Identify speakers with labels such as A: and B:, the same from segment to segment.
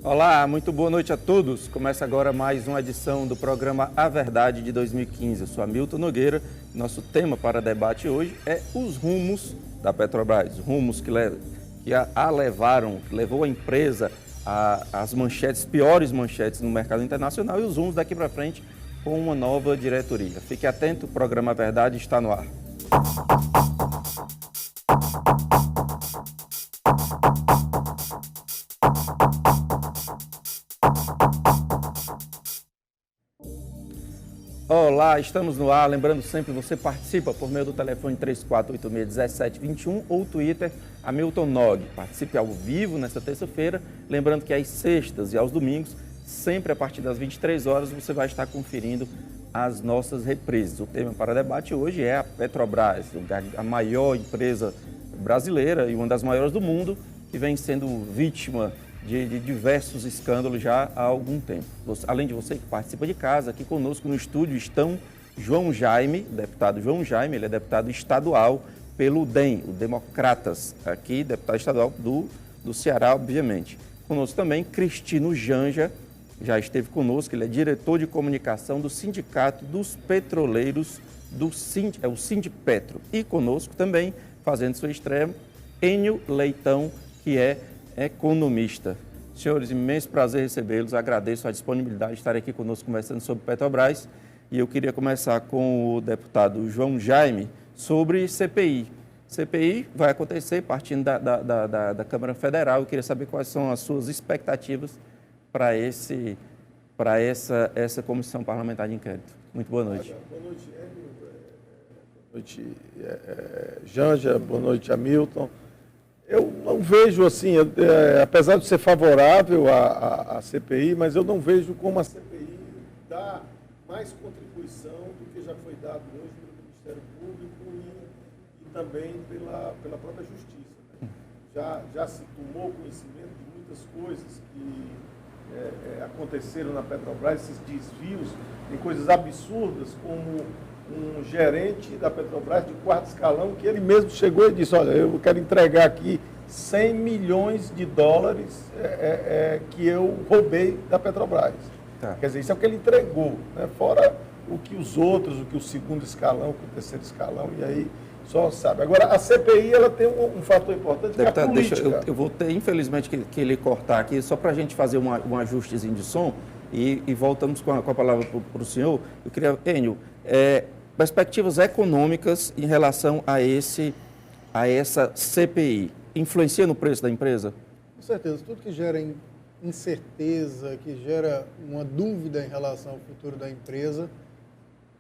A: Olá, muito boa noite a todos. Começa agora mais uma edição do programa A Verdade de 2015. Eu sou Hamilton Nogueira. Nosso tema para debate hoje é os rumos da Petrobras. Rumos que levou a empresa às manchetes, piores manchetes no mercado internacional, e os rumos daqui para frente com uma nova diretoria. Fique atento, o programa A Verdade está no ar. Olá, estamos no ar. Lembrando sempre, você participa por meio do telefone 3486-1721 ou Twitter Hamilton Nog. Participe ao vivo nesta terça-feira. Lembrando que às sextas e aos domingos, sempre a partir das 23 horas, você vai estar conferindo as nossas reprises. O tema para debate hoje é a Petrobras, a maior empresa brasileira e uma das maiores do mundo, que vem sendo vítima de diversos escândalos já há algum tempo. Além de você que participa de casa, aqui conosco no estúdio estão João Jaime, deputado João Jaime, ele é deputado estadual pelo DEM, o Democratas, aqui, deputado estadual do Ceará, obviamente. Conosco também Cristino Janja, já esteve conosco, ele é diretor de comunicação do Sindicato dos Petroleiros, o Sindipetro. E conosco também, fazendo sua estreia, Enio Leitão, que é economista. Senhores, imenso prazer recebê-los, agradeço a disponibilidade de estar aqui conosco conversando sobre Petrobras, e eu queria começar com o deputado João Jaime sobre CPI. CPI vai acontecer partindo da Câmara Federal. Eu queria saber quais são as suas expectativas para essa comissão parlamentar de inquérito. Muito boa noite.
B: Boa noite, Enio. Boa noite, Janja. Boa noite, Hamilton. Eu não vejo assim, apesar de ser favorável à CPI, mas eu não vejo como a CPI dá mais contribuição do que já foi dado hoje pelo Ministério Público e também pela própria Justiça, né? Já se tomou conhecimento de muitas coisas que aconteceram na Petrobras, esses desvios, tem coisas absurdas, como um gerente da Petrobras de quarto escalão, que ele mesmo chegou e disse, olha, eu quero entregar aqui 100 milhões de dólares que eu roubei da Petrobras. Tá. Quer dizer, isso é o que ele entregou, né? Fora o que os outros, o que o segundo escalão, o que o terceiro escalão, e aí só sabe. Agora, a CPI, ela tem um fator importante,
A: deputado,
B: que é a política.
A: Eu vou ter, infelizmente, que ele cortar aqui, só para a gente fazer um ajustezinho de som, e voltamos com a palavra para o senhor. Eu queria, Enio, perspectivas econômicas em relação a essa CPI. Influencia no preço da empresa?
C: Com certeza. Tudo que gera incerteza, que gera uma dúvida em relação ao futuro da empresa,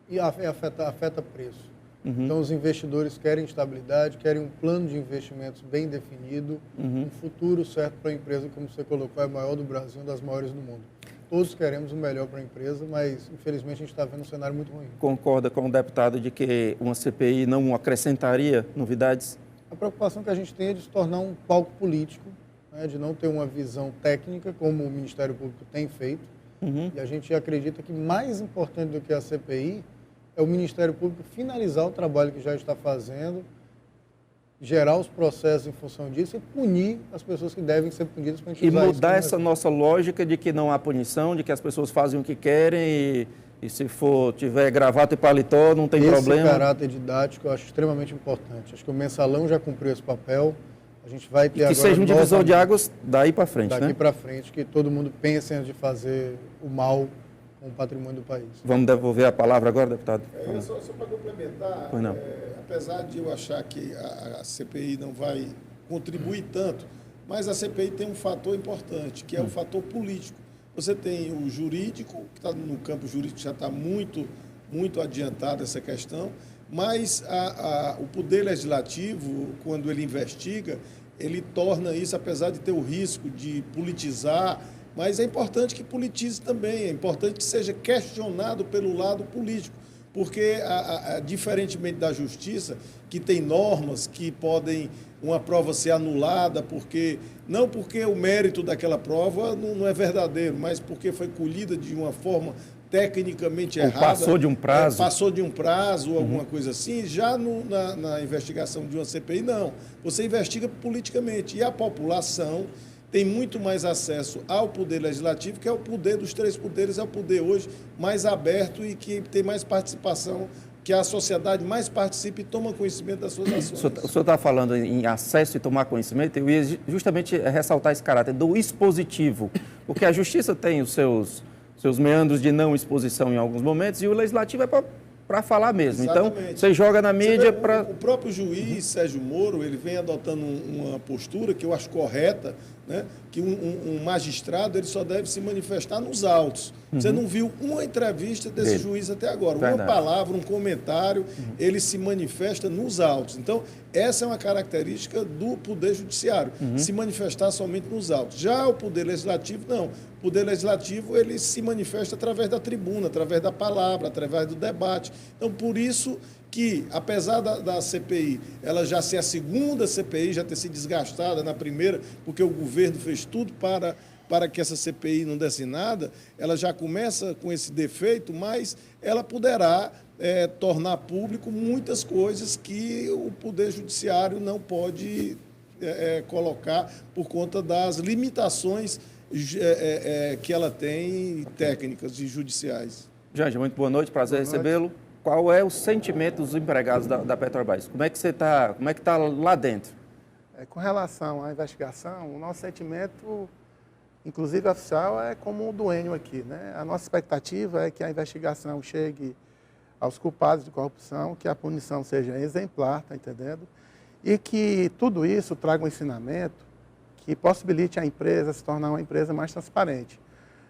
C: e afeta preço. Uhum. Então, os investidores querem estabilidade, querem um plano de investimentos bem definido, um futuro certo para a empresa, como você colocou, é a maior do Brasil, uma das maiores do mundo. Todos queremos o melhor para a empresa, mas, infelizmente, a gente está vendo um cenário muito ruim.
A: Concorda com o deputado de que uma CPI não acrescentaria novidades?
C: A preocupação que a gente tem é de se tornar um palco político, né, de não ter uma visão técnica, como o Ministério Público tem feito. Uhum. E a gente acredita que mais importante do que a CPI é o Ministério Público finalizar o trabalho que já está fazendo, gerar os processos em função disso e punir as pessoas que devem ser punidas para a gente usar isso. E
A: mudar essa nossa lógica de que não há punição, de que as pessoas fazem o que querem e se tiver gravata e paletó, não tem problema.
C: Esse caráter didático eu acho extremamente importante. Acho que o Mensalão já cumpriu esse papel. A gente vai ter agora...
A: Que seja um divisor de águas daí para frente, né?
C: Daqui para frente, que todo mundo pense antes de fazer o mal com o patrimônio do país.
A: Vamos devolver a palavra agora, deputado?
B: Só para complementar, apesar de eu achar que a CPI não vai contribuir tanto, mas a CPI tem um fator importante, que é o fator político. Você tem o jurídico, que está no campo jurídico, já está muito adiantado essa questão, mas o Poder Legislativo, quando ele investiga, ele torna isso, apesar de ter o risco de politizar, mas é importante que politize também, é importante que seja questionado pelo lado político, porque, diferentemente da Justiça, que tem normas que podem uma prova ser anulada, não porque o mérito daquela prova não é verdadeiro, mas porque foi colhida de uma forma tecnicamente errada.
A: Passou de um prazo.
B: Passou de um prazo ou alguma coisa assim. Já na investigação de uma CPI, não. Você investiga politicamente. E a população tem muito mais acesso ao poder legislativo, que é o poder dos três poderes, é o poder hoje mais aberto e que tem mais participação, que a sociedade mais participe e toma conhecimento das suas ações.
A: O senhor está falando em acesso e tomar conhecimento, eu ia justamente ressaltar esse caráter do expositivo, porque a justiça tem os seus meandros de não exposição em alguns momentos e o legislativo é para falar mesmo.
B: Exatamente.
A: Então, você joga na mídia para...
B: O próprio juiz, Sérgio Moro, ele vem adotando uma postura que eu acho correta, né? Que um magistrado ele só deve se manifestar nos autos. Você não viu uma entrevista desse juiz até agora. Verdade. Uma palavra, um comentário, ele se manifesta nos autos. Então, essa é uma característica do Poder Judiciário, se manifestar somente nos autos. Já o Poder Legislativo, não. O Poder Legislativo, ele se manifesta através da tribuna, através da palavra, através do debate. Então, por isso que, apesar da CPI, ela já ser a segunda CPI, já ter sido desgastada na primeira, porque o governo fez tudo para que essa CPI não desse nada, ela já começa com esse defeito, mas ela poderá tornar público muitas coisas que o Poder Judiciário não pode colocar por conta das limitações que ela tem técnicas e judiciais.
A: Janja, muito boa noite, prazer recebê-lo. Qual é o sentimento dos empregados da Petrobras? Como é que está lá dentro?
D: Com relação à investigação, o nosso sentimento, inclusive oficial, é como o do Enio aqui, né? A nossa expectativa é que a investigação chegue aos culpados de corrupção, que a punição seja exemplar, tá entendendo? E que tudo isso traga um ensinamento que possibilite a empresa se tornar uma empresa mais transparente.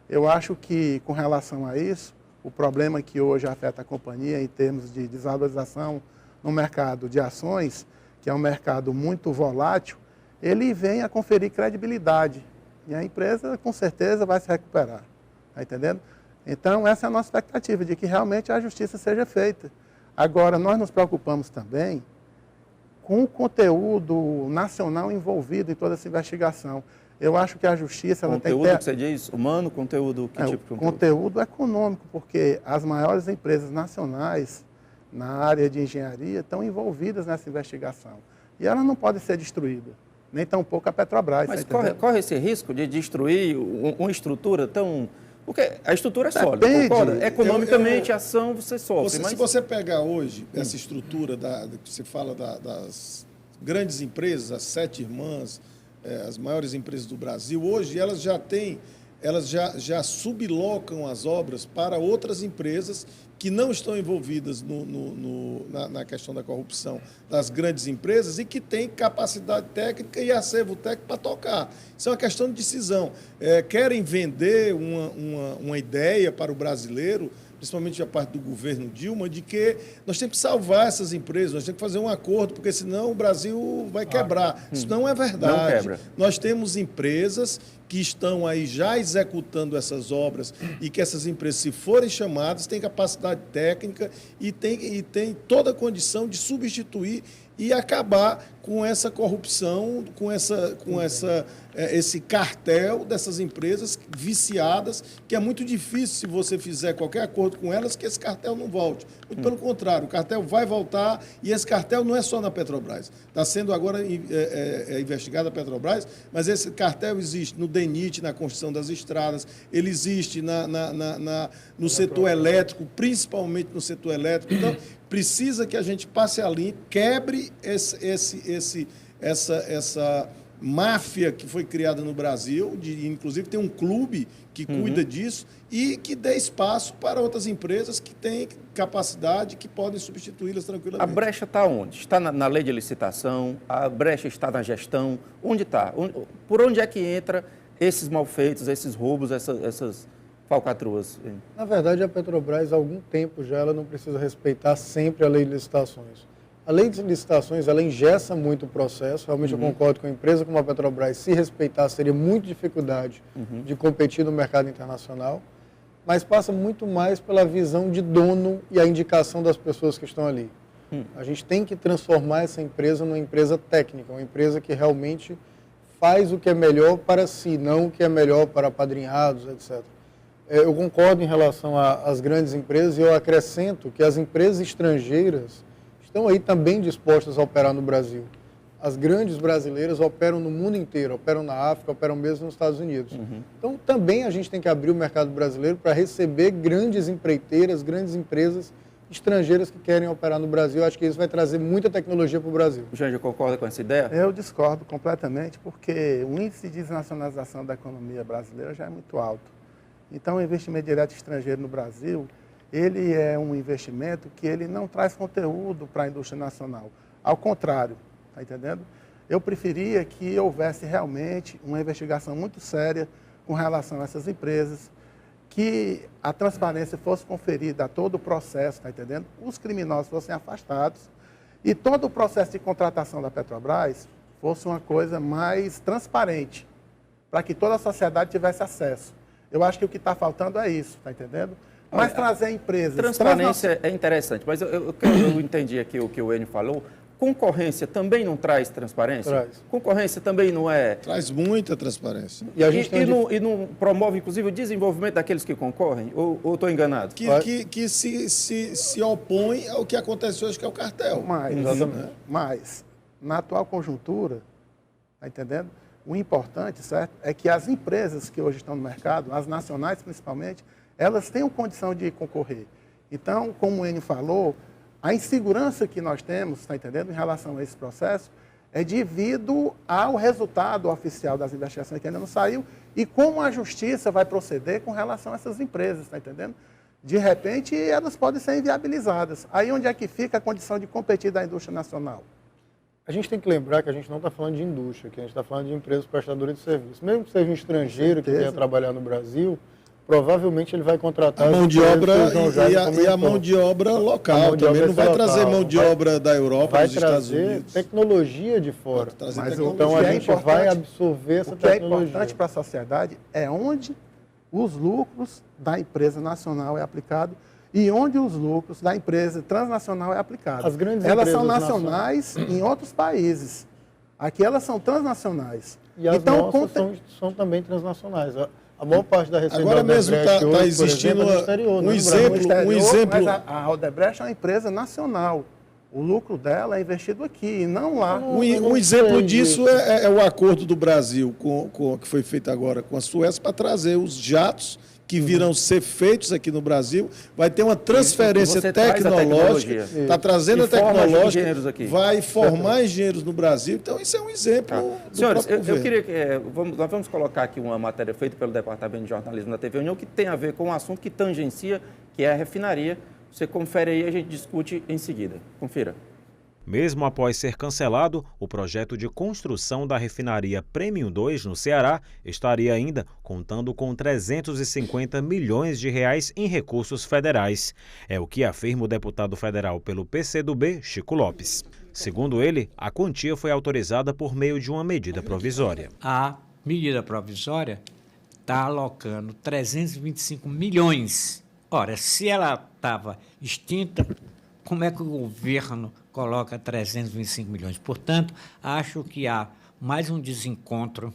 D: Eu acho que, com relação a isso, o problema que hoje afeta a companhia em termos de desvalorização no mercado de ações, que é um mercado muito volátil, ele vem a conferir credibilidade. E a empresa, com certeza, vai se recuperar. Está entendendo? Então, essa é a nossa expectativa, de que realmente a justiça seja feita. Agora, nós nos preocupamos também com o conteúdo nacional envolvido em toda essa investigação. Eu acho que a justiça...
A: Conteúdo que você diz? Humano? Conteúdo? Que tipo de conteúdo?
D: Conteúdo econômico, porque as maiores empresas nacionais na área de engenharia estão envolvidas nessa investigação. E elas não podem ser destruídas, nem tampouco a Petrobras.
A: Mas corre esse risco de destruir uma estrutura tão... Porque a estrutura é sólida, concorda? Economicamente, a ação você sofre.
B: Se você pegar hoje essa estrutura que você fala das grandes empresas, as 7 irmãs, as maiores empresas do Brasil, hoje elas já sublocam as obras para outras empresas que não estão envolvidas na questão da corrupção das grandes empresas e que têm capacidade técnica e acervo técnico para tocar. Isso é uma questão de decisão. Querem vender uma ideia para o brasileiro, principalmente da parte do governo Dilma, de que nós temos que salvar essas empresas, nós temos que fazer um acordo, porque senão o Brasil vai quebrar. Isso não é verdade.
A: Não quebra.
B: Nós temos empresas que estão aí já executando essas obras e que essas empresas, se forem chamadas, têm capacidade técnica e têm toda a condição de substituir e acabar com essa corrupção, com esse cartel dessas empresas viciadas, que é muito difícil, se você fizer qualquer acordo com elas, que esse cartel não volte. Muito pelo contrário, o cartel vai voltar e esse cartel não é só na Petrobras. Está sendo agora investigada a Petrobras, mas esse cartel existe no DENIT, na construção das estradas, ele existe no setor elétrico, principalmente no setor elétrico. Então, precisa que a gente passe a limpo, quebre essa máfia que foi criada no Brasil, inclusive tem um clube que cuida disso e que dê espaço para outras empresas que têm capacidade, que podem substituí-las tranquilamente.
A: A brecha está onde? Está na lei de licitação? A brecha está na gestão? Onde está? Por onde é que entra esses malfeitos, esses roubos, essas falcatruas?
C: Na verdade, a Petrobras, há algum tempo já, ela não precisa respeitar sempre a lei de licitações. A lei de licitações, ela engessa muito o processo. Realmente eu concordo com a empresa como a Petrobras, se respeitar, seria muita dificuldade de competir no mercado internacional, mas passa muito mais pela visão de dono e a indicação das pessoas que estão ali. A gente tem que transformar essa empresa numa empresa técnica, uma empresa que realmente faz o que é melhor para si, não o que é melhor para apadrinhados, etc. Eu concordo em relação às grandes empresas e eu acrescento que as empresas estrangeiras estão aí também dispostas a operar no Brasil. as grandes brasileiras operam no mundo inteiro, operam na África, operam mesmo nos Estados Unidos. Então, também a gente tem que abrir o mercado brasileiro para receber grandes empreiteiras, grandes empresas estrangeiras que querem operar no Brasil. Eu acho que isso vai trazer muita tecnologia para o Brasil.
A: O Janja concorda com essa ideia?
D: Eu discordo completamente, porque o índice de desnacionalização da economia brasileira já é muito alto. Então, o investimento direto estrangeiro no Brasil, ele é um investimento que ele não traz conteúdo para a indústria nacional. Ao contrário, está entendendo? Eu preferia que houvesse realmente uma investigação muito séria com relação a essas empresas, que a transparência fosse conferida a todo o processo, está entendendo? Os criminosos fossem afastados e todo o processo de contratação da Petrobras fosse uma coisa mais transparente, para que toda a sociedade tivesse acesso. Eu acho que o que está faltando é isso, está entendendo? Mas trazer empresas...
A: Transparência é interessante, mas eu entendi aqui o que o Enio falou. Concorrência também não traz transparência?
C: Traz.
A: Concorrência também não é...
B: Traz muita transparência.
A: E não promove, inclusive, o desenvolvimento daqueles que concorrem? Ou estou enganado?
B: Que se opõe ao que acontece hoje, que é o cartel.
D: Mas na atual conjuntura, está entendendo? O importante, certo, é que as empresas que hoje estão no mercado, as nacionais principalmente, elas tenham condição de concorrer. Então, como o Enio falou, a insegurança que nós temos, está entendendo, em relação a esse processo, é devido ao resultado oficial das investigações que ainda não saiu e como a justiça vai proceder com relação a essas empresas, está entendendo? De repente, elas podem ser inviabilizadas. Aí onde é que fica a condição de competir da indústria nacional?
C: A gente tem que lembrar que a gente não está falando de indústria, que a gente está falando de empresas prestadoras de serviço. Mesmo que seja um estrangeiro que venha trabalhar no Brasil, provavelmente ele vai contratar...
B: A mão de obra e a mão de obra local também. Não vai trazer mão de obra da Europa, dos Estados Unidos.
C: Vai trazer tecnologia de fora.
B: Mas
C: então a gente vai absorver essa tecnologia.
D: O que é importante para a sociedade é onde os lucros da empresa nacional é aplicado e onde os lucros da empresa transnacional é aplicado.
C: As grandes
D: elas
C: empresas
D: são nacionais em outros países. Aqui elas são transnacionais.
C: E as
D: então,
C: nossas são também transnacionais. A maior parte da receita
B: agora mesmo está existindo um exemplo.
D: Mas a Odebrecht é uma empresa nacional. O lucro dela é investido aqui e não lá.
B: Um exemplo disso é o acordo do Brasil que foi feito agora com a Suécia para trazer os jatos que virão ser feitos aqui no Brasil. Vai ter uma transferência tecnológica, está trazendo a tecnológica, vai formar engenheiros no Brasil. Então, isso é um exemplo do
A: Senhores,
B: próprio governo.
A: Eu queria que... nós vamos colocar aqui uma matéria feita pelo Departamento de Jornalismo da TV União, que tem a ver com um assunto que tangencia, que é a refinaria. Você confere aí e a gente discute em seguida. Confira.
E: Mesmo após ser cancelado, o projeto de construção da refinaria Premium 2 no Ceará estaria ainda contando com 350 milhões de reais em recursos federais. É o que afirma o deputado federal pelo PCdoB, Chico Lopes. Segundo ele, a quantia foi autorizada por meio de uma medida provisória.
F: A medida provisória está alocando 325 milhões. Ora, se ela estava extinta, como é que o governo coloca 325 milhões? Portanto, acho que há mais um desencontro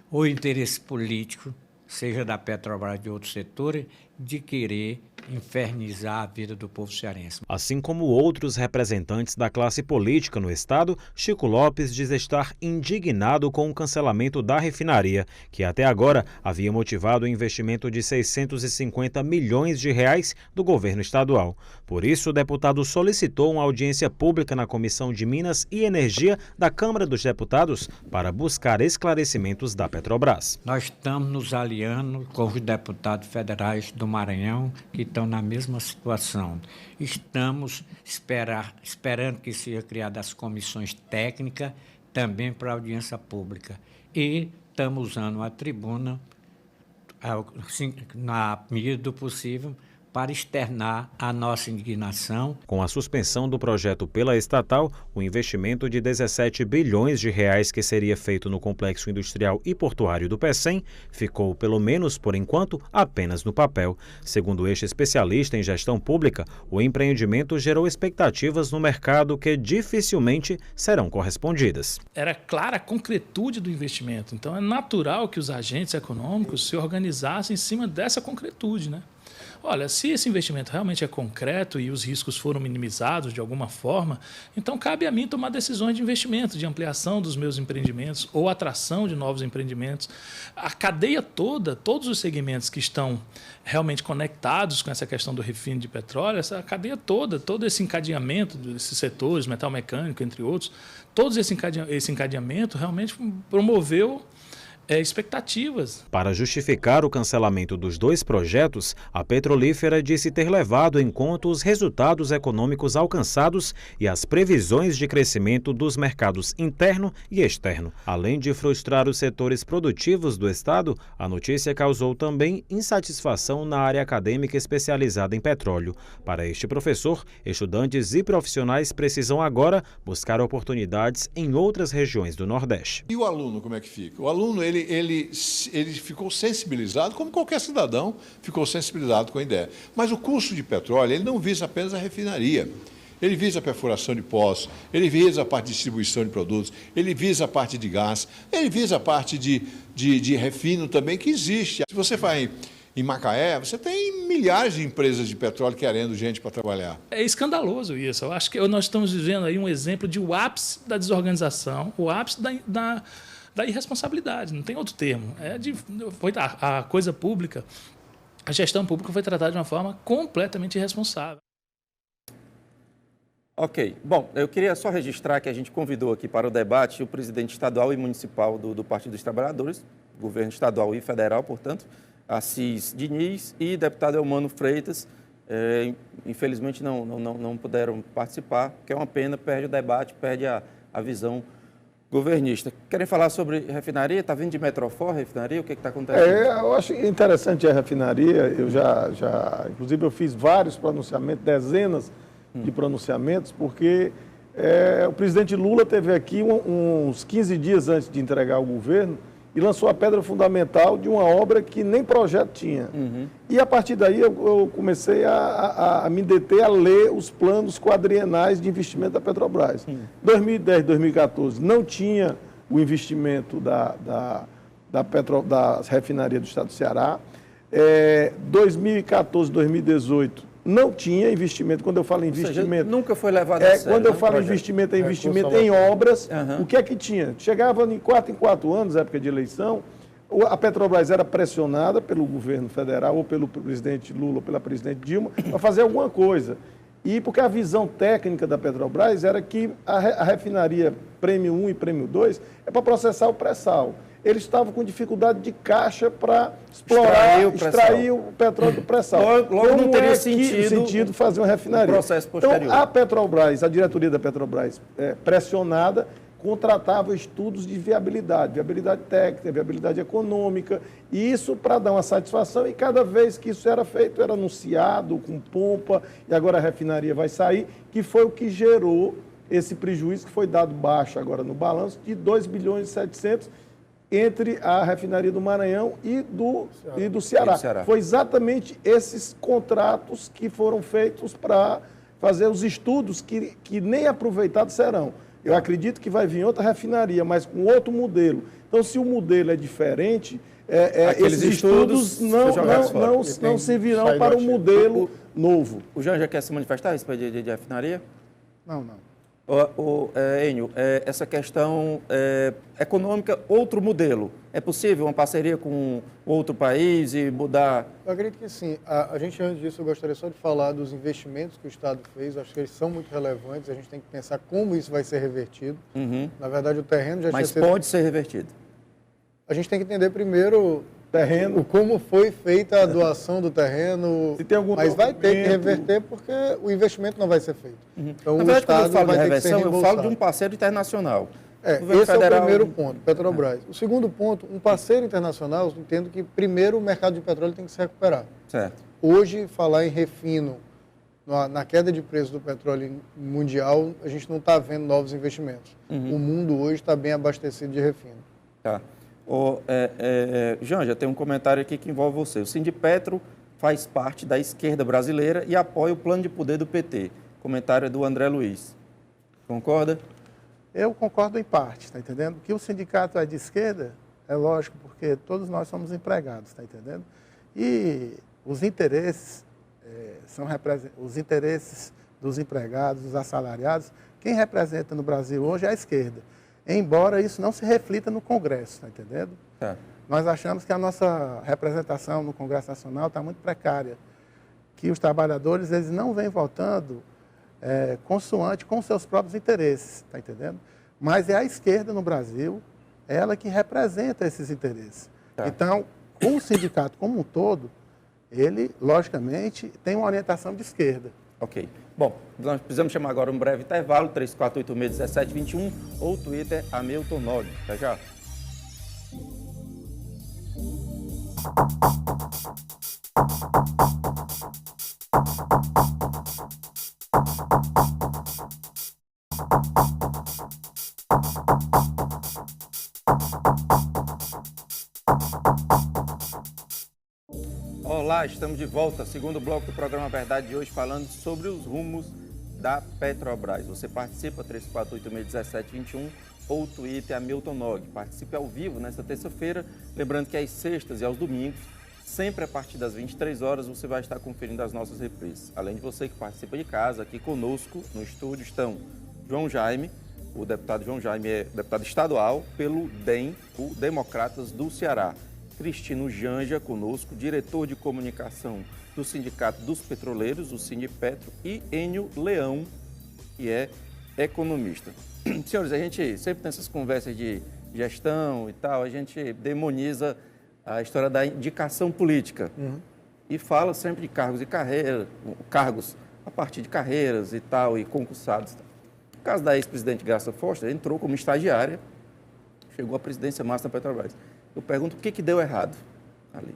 F: ou interesse político, seja da Petrobras ou de outros setores, de querer infernizar a vida do povo cearense.
E: Assim como outros representantes da classe política no estado, Chico Lopes diz estar indignado com o cancelamento da refinaria, que até agora havia motivado o investimento de 650 milhões de reais do governo estadual. Por isso, o deputado solicitou uma audiência pública na Comissão de Minas e Energia da Câmara dos Deputados para buscar esclarecimentos da Petrobras.
F: Nós estamos nos aliando com os deputados federais do Maranhão, que estão na mesma situação. Estamos esperando que seja criadas as comissões técnicas também para audiência pública. E estamos usando a tribuna, na medida do possível, para externar a nossa indignação.
E: Com a suspensão do projeto pela estatal, o investimento de 17 bilhões de reais que seria feito no complexo industrial e portuário do Pecém ficou, pelo menos por enquanto, apenas no papel. Segundo este especialista em gestão pública, o empreendimento gerou expectativas no mercado que dificilmente serão correspondidas.
G: Era clara a concretude do investimento, então é natural que os agentes econômicos se organizassem em cima dessa concretude, né? olha, se esse investimento realmente é concreto e os riscos foram minimizados de alguma forma, então cabe a mim tomar decisões de investimento, de ampliação dos meus empreendimentos ou atração de novos empreendimentos. A cadeia toda, todos os segmentos que estão realmente conectados com essa questão do refino de petróleo, essa cadeia toda, todo esse encadeamento desses setores, metal mecânico, entre outros, todo esse encadeamento realmente promoveu expectativas.
E: Para justificar o cancelamento dos 2 projetos, a petrolífera disse ter levado em conta os resultados econômicos alcançados e as previsões de crescimento dos mercados interno e externo. Além de frustrar os setores produtivos do Estado, a notícia causou também insatisfação na área acadêmica especializada em petróleo. Para este professor, estudantes e profissionais precisam agora buscar oportunidades em outras regiões do Nordeste.
H: E o aluno, como é que fica? O aluno, ele ficou sensibilizado, como qualquer cidadão ficou sensibilizado com a ideia. Mas o custo de petróleo, ele não visa apenas a refinaria. Ele visa a perfuração de poços, ele visa a parte de distribuição de produtos, ele visa a parte de gás, ele visa a parte de refino também, que existe. Se você vai em Macaé, você tem milhares de empresas de petróleo querendo gente para trabalhar.
G: É escandaloso isso. Eu acho que nós estamos vivendo aí um exemplo de o ápice da desorganização, o ápice da irresponsabilidade, não tem outro termo. Foi a coisa pública, a gestão pública foi tratada de uma forma completamente irresponsável.
A: Ok. Bom, eu queria só registrar que a gente convidou aqui para o debate o presidente estadual e municipal do Partido dos Trabalhadores, governo estadual e federal, portanto, Assis Diniz, e deputado Eumano Freitas. Infelizmente não puderam participar, que é uma pena, perde o debate, perde a visão governista. Querem falar sobre refinaria? Está vindo de Metrofor, refinaria? O que está acontecendo?
B: Eu acho interessante a refinaria. Eu inclusive, eu fiz vários pronunciamentos, dezenas de pronunciamentos, porque o presidente Lula esteve aqui uns 15 dias antes de entregar o governo e lançou a pedra fundamental de uma obra que nem projeto tinha. E a partir daí eu comecei a me deter a ler os planos quadrienais de investimento da Petrobras. 2010, 2014 não tinha o investimento da refinaria do estado do Ceará. 2014, 2018 não tinha investimento. Quando eu falo em investimento...
A: Ou seja, nunca foi levado a sério.
B: Quando eu falo investimento, é investimento em obras. O que é que tinha? Chegava em 4 em 4 anos, época de eleição, a Petrobras era pressionada pelo governo federal, ou pelo presidente Lula, ou pela presidente Dilma, para fazer alguma coisa. E porque a visão técnica da Petrobras era que a refinaria Prêmio 1 e Prêmio 2 é para processar o pré-sal. Eles estavam com dificuldade de caixa para extrair o petróleo do pré-sal.
A: Logo não teria sentido
B: fazer uma refinaria.
A: Processo posterior.
B: Então, a Petrobras, a diretoria da Petrobras, pressionada, contratava estudos de viabilidade técnica, viabilidade econômica, e isso para dar uma satisfação, e cada vez que isso era feito, era anunciado com pompa, e agora a refinaria vai sair, que foi o que gerou esse prejuízo que foi dado baixo agora no balanço, de 2 bilhões e 700 entre a refinaria do Maranhão e do Ceará. Foi exatamente esses contratos que foram feitos para fazer os estudos que nem aproveitados serão. Eu acredito que vai vir outra refinaria, mas com outro modelo. Então, se o modelo é diferente, esses estudos não servirão para o modelo novo.
A: O Jean já quer se manifestar a respeito de refinaria?
D: Não.
A: Enio, essa questão econômica, outro modelo. É possível uma parceria com outro país e mudar?
C: Eu acredito que sim. A gente, antes disso, eu gostaria só de falar dos investimentos que o Estado fez. Acho que eles são muito relevantes. A gente tem que pensar como isso vai ser revertido. Na verdade, o terreno já
A: Mas pode ser revertido?
C: A gente tem que entender primeiro como foi feita a doação do terreno,
B: se tem algum
C: mas vai ter que reverter porque o investimento não vai ser feito.
A: Então, na verdade, quando eu falo de reversão, eu falo de um parceiro internacional.
C: Esse federal... é o primeiro ponto, Petrobras. O segundo ponto, um parceiro internacional, eu entendo que primeiro o mercado de petróleo tem que se recuperar.
A: Certo.
C: Hoje, falar em refino, na queda de preço do petróleo mundial, a gente não está vendo novos investimentos. O mundo hoje está bem abastecido de refino.
A: Tá. Jean, já tem um comentário aqui que envolve você. O Sindipetro faz parte da esquerda brasileira e apoia o plano de poder do PT. Comentário é do André Luiz. Concorda?
D: Eu concordo em parte, está entendendo? Que o sindicato é de esquerda, é lógico, porque todos nós somos empregados, está entendendo? E os interesses são os interesses dos empregados, dos assalariados. Quem representa no Brasil hoje é a esquerda, embora isso não se reflita no Congresso, está entendendo? Nós achamos que a nossa representação no Congresso Nacional está muito precária, que os trabalhadores eles não vêm votando consoante com seus próprios interesses, está entendendo? Mas é a esquerda no Brasil, ela que representa esses interesses. Então, o sindicato como um todo, ele, logicamente, tem uma orientação de esquerda.
A: Ok. Bom, nós precisamos chamar agora um breve intervalo, 3486-1721, ou Twitter, Hamilton Nog. Até já. Olá, estamos de volta, segundo bloco do programa Verdade de hoje, falando sobre os rumos da Petrobras. Você participa, 3486-1721, ou Twitter, Hamilton Nog. Participe ao vivo nesta terça-feira, lembrando que às sextas e aos domingos, sempre a partir das 23 horas, você vai estar conferindo as nossas reprises. Além de você que participa de casa, aqui conosco no estúdio estão João Jaime, o deputado João Jaime é deputado estadual pelo DEM, o Democratas do Ceará. Cristino Janja conosco, diretor de comunicação do Sindicato dos Petroleiros, o Sindipetro, e Enio Leão, que é economista. Senhores, a gente sempre tem essas conversas de gestão e tal, a gente demoniza a história da indicação política e fala sempre de cargos e carreiras, cargos a partir de carreiras e tal, e concursados. No caso da ex-presidente Graça Foster, entrou como estagiária, chegou à presidência máxima da Petrobras. Eu pergunto por que deu errado ali.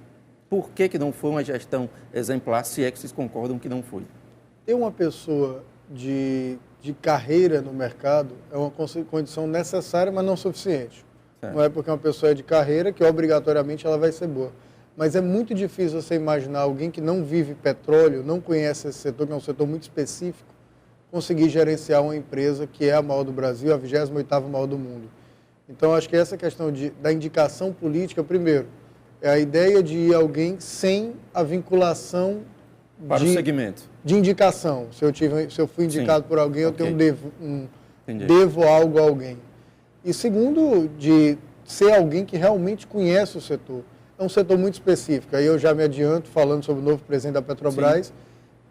A: Por que não foi uma gestão exemplar, se é que vocês concordam que não foi?
C: Ter uma pessoa de carreira no mercado é uma condição necessária, mas não suficiente. Não é porque uma pessoa é de carreira que obrigatoriamente ela vai ser boa. Mas é muito difícil você imaginar alguém que não vive petróleo, não conhece esse setor, que é um setor muito específico, conseguir gerenciar uma empresa que é a maior do Brasil, a 28ª maior do mundo. Então, acho que essa questão da indicação política, primeiro, é a ideia de ir alguém sem a vinculação
A: para o segmento
C: de indicação. Se eu fui indicado por alguém, eu tenho devo algo a alguém. E segundo, de ser alguém que realmente conhece o setor. É um setor muito específico. Aí eu já me adianto falando sobre o novo presidente da Petrobras,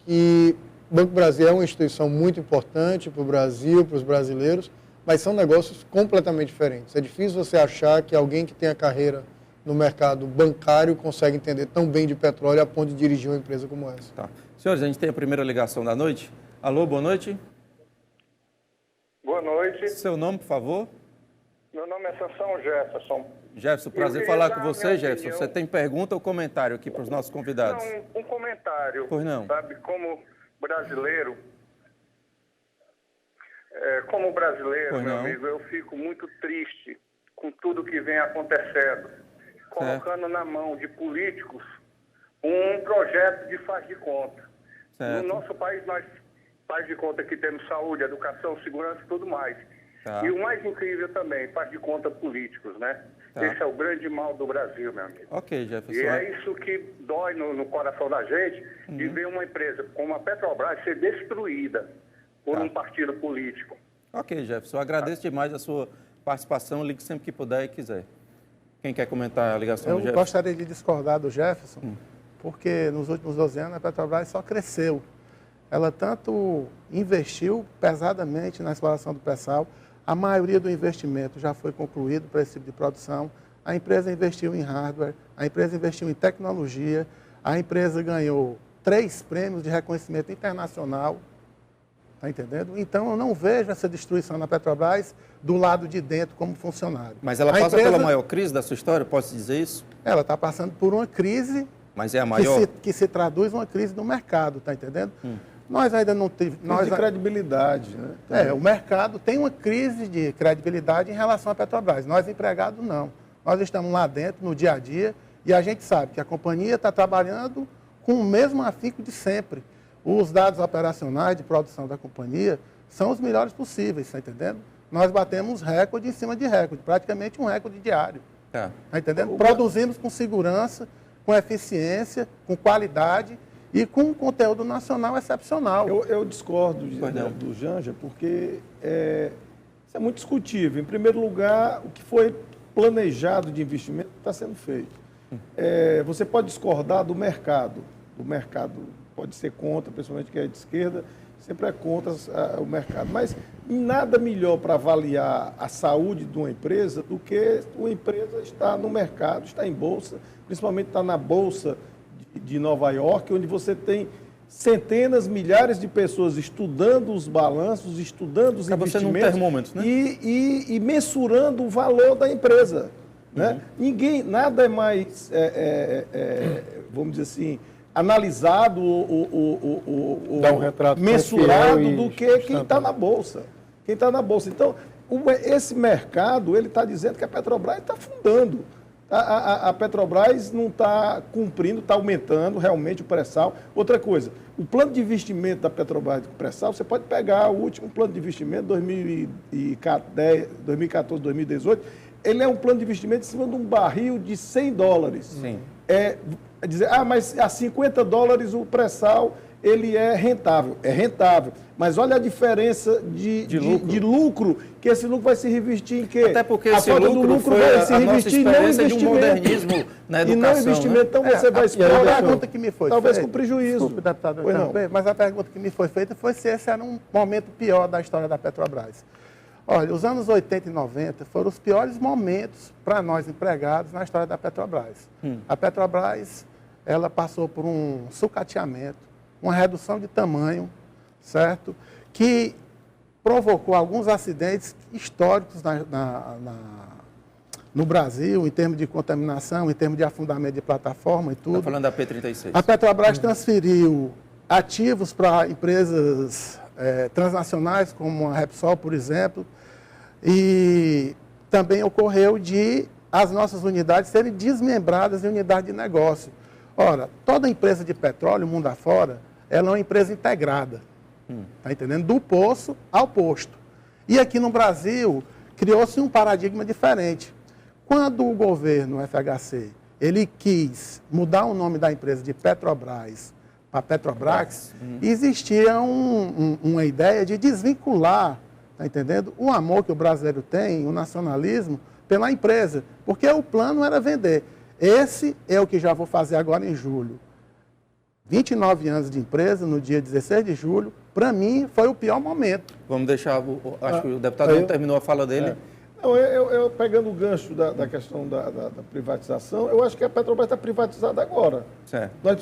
C: que o Banco Brasil é uma instituição muito importante para o Brasil, para os brasileiros, mas são negócios completamente diferentes. É difícil você achar que alguém que tem a carreira no mercado bancário consegue entender tão bem de petróleo a ponto de dirigir uma empresa como essa.
A: Tá. Senhores, a gente tem a primeira ligação da noite. Alô, boa noite.
I: Boa noite.
A: Seu nome, por favor?
I: Meu nome é Sansão Jefferson.
A: Jefferson, prazer falar com você, Jefferson. Você tem pergunta ou comentário aqui para os nossos convidados?
I: Não, um comentário.
A: Pois não.
I: Sabe, como brasileiro, meu amigo, eu fico muito triste com tudo que vem acontecendo, colocando na mão de políticos um projeto de faz de conta. No nosso país, nós faz de conta que temos saúde, educação, segurança e tudo mais. E o mais incrível também, faz de conta políticos, né? Esse é o grande mal do Brasil, meu amigo.
A: Ok, Jefferson.
I: E é isso que dói no coração da gente, de ver uma empresa como a Petrobras ser destruída por um partido político.
A: Ok, Jefferson. Eu agradeço demais a sua participação. Ligue sempre que puder e quiser. Quem quer comentar a ligação do Jefferson?
D: Eu gostaria de discordar do Jefferson, porque nos últimos 12 anos a Petrobras só cresceu. Ela tanto investiu pesadamente na exploração do pré-sal, a maioria do investimento já foi concluído para esse tipo de produção. A empresa investiu em hardware, a empresa investiu em tecnologia, a empresa ganhou 3 prêmios de reconhecimento internacional. Está entendendo? Então, eu não vejo essa destruição na Petrobras do lado de dentro como funcionário.
A: Mas ela passa pela maior crise da sua história, posso dizer isso?
D: Ela está passando por uma crise.
A: Mas é a maior?
D: Que se traduz uma crise no mercado, está entendendo? Nós ainda não tivemos...
B: Crise de credibilidade, né?
D: O mercado tem uma crise de credibilidade em relação à Petrobras. Nós, empregados, não. Nós estamos lá dentro, no dia a dia, e a gente sabe que a companhia está trabalhando com o mesmo afinco de sempre. Os dados operacionais de produção da companhia são os melhores possíveis, está entendendo? Nós batemos recorde em cima de recorde, praticamente um recorde diário. Está entendendo? Produzimos com segurança, com eficiência, com qualidade, e com um conteúdo nacional excepcional.
B: Eu discordo do Janja, porque isso é muito discutível. Em primeiro lugar, o que foi planejado de investimento está sendo feito. Você pode discordar do mercado. O mercado pode ser contra, principalmente que é de esquerda, sempre é contra o mercado. Mas nada melhor para avaliar a saúde de uma empresa do que uma empresa estar no mercado, estar em bolsa, principalmente estar na Bolsa de Nova York, onde você tem centenas, milhares de pessoas estudando os balanços, estudando os investimentos
A: termômetro, né?
B: e mensurando o valor da empresa. Né? Nada é mais, vamos dizer assim, analisado ou
C: Dá um retrato
B: mensurado do que quem está na Bolsa. Quem está na Bolsa. Então, esse mercado, ele está dizendo que a Petrobras está afundando. A Petrobras não está cumprindo, está aumentando realmente o pré-sal. Outra coisa, o plano de investimento da Petrobras do pré-sal, você pode pegar o último plano de investimento, 2014, 2018, ele é um plano de investimento em cima de um barril de $100.
A: Sim.
B: Dizer, mas a $50 o pré-sal, ele é rentável. É rentável. Mas olha a diferença de lucro, que esse lucro vai se revestir em quê?
A: Até porque esse lucro vai se revestir em não investimento. De um modernismo na educação, e não investimento, né?
B: Então você vai explorar.
D: A pergunta que me foi
B: talvez
D: feita,
B: com prejuízo.
D: Desculpe, deputado, mas a pergunta que me foi feita foi se esse era um momento pior da história da Petrobras. Olha, os anos 80 e 90 foram os piores momentos para nós empregados na história da Petrobras. A Petrobras, ela passou por um sucateamento, uma redução de tamanho, certo? Que provocou alguns acidentes históricos no Brasil, em termos de contaminação, em termos de afundamento de plataforma e tudo.
A: Está falando da P36.
D: A Petrobras transferiu ativos para empresas transnacionais, como a Repsol, por exemplo, e também ocorreu de as nossas unidades serem desmembradas em unidade de negócio. Ora, toda empresa de petróleo, mundo afora, ela é uma empresa integrada, tá entendendo? Do poço ao posto. E aqui no Brasil, criou-se um paradigma diferente. Quando o governo, o FHC, ele quis mudar o nome da empresa de Petrobras para Petrobras, existia uma ideia de desvincular, tá entendendo? O amor que o brasileiro tem, o nacionalismo, pela empresa, porque o plano era vender. Esse é o que já vou fazer agora em julho. 29 anos de empresa, no dia 16 de julho, para mim foi o pior momento.
A: Vamos deixar, acho que o deputado não terminou a fala dele.
B: Não, eu pegando o gancho da questão da privatização, eu acho que a Petrobras está privatizada agora.
A: Certo.
B: Nós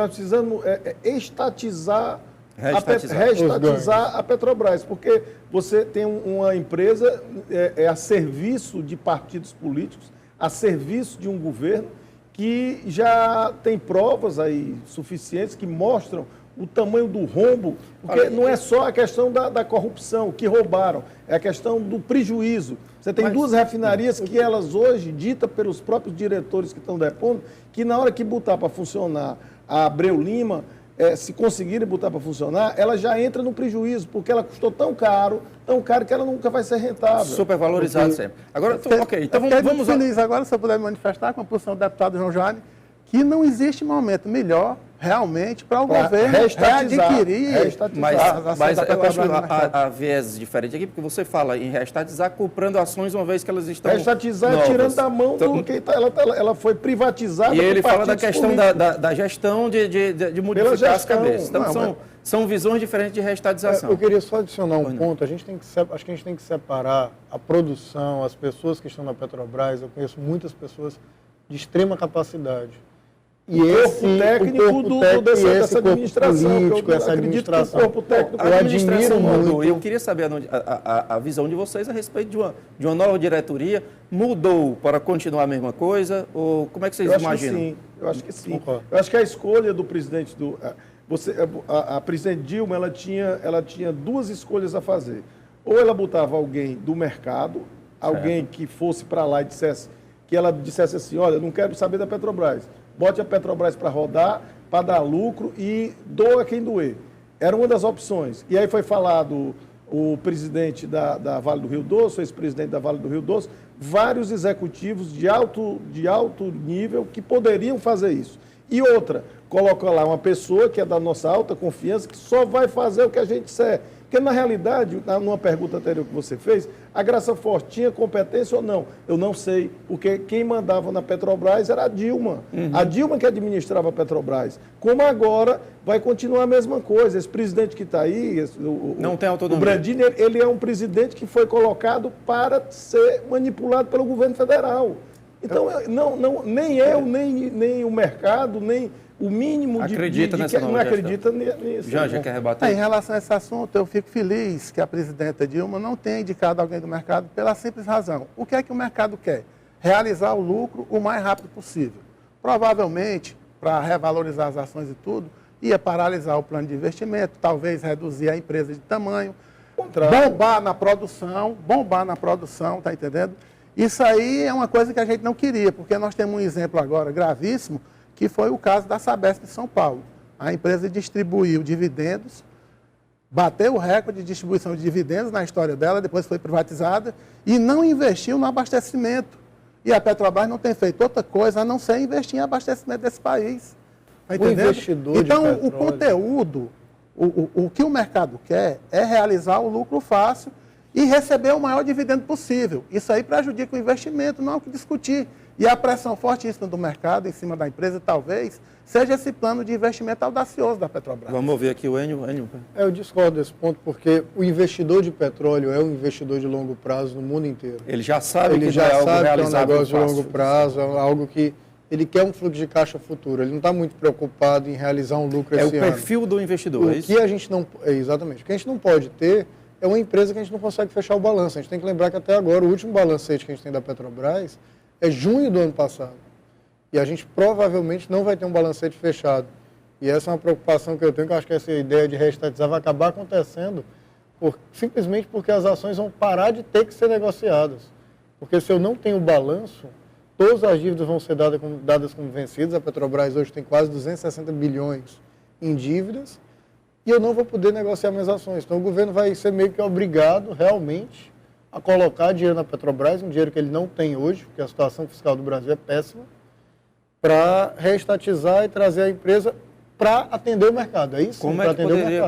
B: precisamos reestatizar a Petrobras, porque você tem uma empresa a serviço de partidos políticos, a serviço de um governo que já tem provas aí suficientes que mostram o tamanho do rombo, porque não é só a questão da corrupção, que roubaram, é a questão do prejuízo. Você tem duas refinarias que elas hoje, ditas pelos próprios diretores que estão depondo, que na hora que botar para funcionar a Abreu Lima, se conseguirem botar para funcionar, ela já entra no prejuízo, porque ela custou tão caro que ela nunca vai ser rentável.
A: Super valorizado sempre. Agora, então vamos
D: feliz agora, se eu puder me manifestar com a posição do deputado João Jane, que não existe momento melhor realmente para o governo readquirir.
A: Mas eu acho que há viés diferente aqui, porque você fala em reestatizar comprando ações uma vez que elas estão
B: reestatizar tirando da mão do que ela foi privatizada.
A: E ele fala da questão da gestão de modificar as cabeças. Então são visões diferentes de reestatização.
C: Eu queria só adicionar um ponto. Acho que a gente tem que separar a produção, as pessoas que estão na Petrobras. Eu conheço muitas pessoas de extrema capacidade.
B: E o corpo técnico dessa administração,
C: político, essa administração,
B: o corpo técnico
C: eu admiro muito.
A: Eu queria saber a visão de vocês a respeito de uma nova diretoria. Mudou para continuar a mesma coisa? Ou como é que vocês imaginam?
B: Eu acho que sim. Eu acho que a escolha do presidente a presidente Dilma, ela tinha duas escolhas a fazer. Ou ela botava alguém do mercado, alguém que fosse para lá e ela dissesse assim, olha, eu não quero saber da Petrobras. Bote a Petrobras para rodar, para dar lucro e doa quem doer. Era uma das opções. E aí foi falado o presidente da Vale do Rio Doce, o ex-presidente da Vale do Rio Doce, vários executivos de alto nível que poderiam fazer isso. E outra, coloca lá uma pessoa que é da nossa alta confiança, que só vai fazer o que a gente disser. Porque, na realidade, numa pergunta anterior que você fez, a Graça Forte tinha competência ou não? Eu não sei, porque quem mandava na Petrobras era a Dilma. A Dilma que administrava a Petrobras. Como agora vai continuar a mesma coisa. Esse presidente que está aí,
A: não tem autonomia.
B: O Brandini, ele é um presidente que foi colocado para ser manipulado pelo governo federal. Então, nem eu, nem o mercado, nem o mínimo
A: acredita nessa
B: não acredita nisso.
A: Já quer rebater?
D: Em relação a esse assunto, eu fico feliz que a presidenta Dilma não tenha indicado alguém do mercado pela simples razão. O que é que o mercado quer? Realizar o lucro o mais rápido possível. Provavelmente, para revalorizar as ações e tudo, ia paralisar o plano de investimento, talvez reduzir a empresa de tamanho, bombar na produção, tá entendendo? Isso aí é uma coisa que a gente não queria, porque nós temos um exemplo agora gravíssimo, que foi o caso da Sabesp de São Paulo. A empresa distribuiu dividendos, bateu o recorde de distribuição de dividendos na história dela, depois foi privatizada, e não investiu no abastecimento. E a Petrobras não tem feito outra coisa a não ser investir em abastecimento desse país. Tá entendendo? Então, o conteúdo, o que o mercado quer é realizar o lucro fácil e receber o maior dividendo possível. Isso aí prejudica o investimento, não há o que discutir. E a pressão fortíssima do mercado em cima da empresa, talvez, seja esse plano de investimento audacioso da Petrobras.
A: Vamos ouvir aqui o Enio.
C: Eu discordo desse ponto, porque o investidor de petróleo é um investidor de longo prazo no mundo inteiro.
A: Ele já sabe que
C: já
A: é algo
C: sabe que é um
A: realizável
C: negócio de longo prazo, é algo que ele quer um fluxo de caixa futuro. Ele não está muito preocupado em realizar um lucro esse ano.
A: É o perfil do investidor, é isso?
C: Que a gente não, exatamente. O que a gente não pode ter é uma empresa que a gente não consegue fechar o balanço. A gente tem que lembrar que até agora o último balancete que a gente tem da Petrobras é junho do ano passado. E a gente provavelmente não vai ter um balancete fechado. E essa é uma preocupação que eu tenho, que eu acho que essa ideia de reestatizar vai acabar acontecendo simplesmente porque as ações vão parar de ter que ser negociadas. Porque se eu não tenho balanço, todas as dívidas vão ser dadas como vencidas. A Petrobras hoje tem quase 260 bilhões em dívidas e eu não vou poder negociar minhas ações. Então o governo vai ser meio que obrigado realmente a colocar dinheiro na Petrobras, um dinheiro que ele não tem hoje, porque a situação fiscal do Brasil é péssima, para reestatizar e trazer a empresa para atender o mercado. É isso?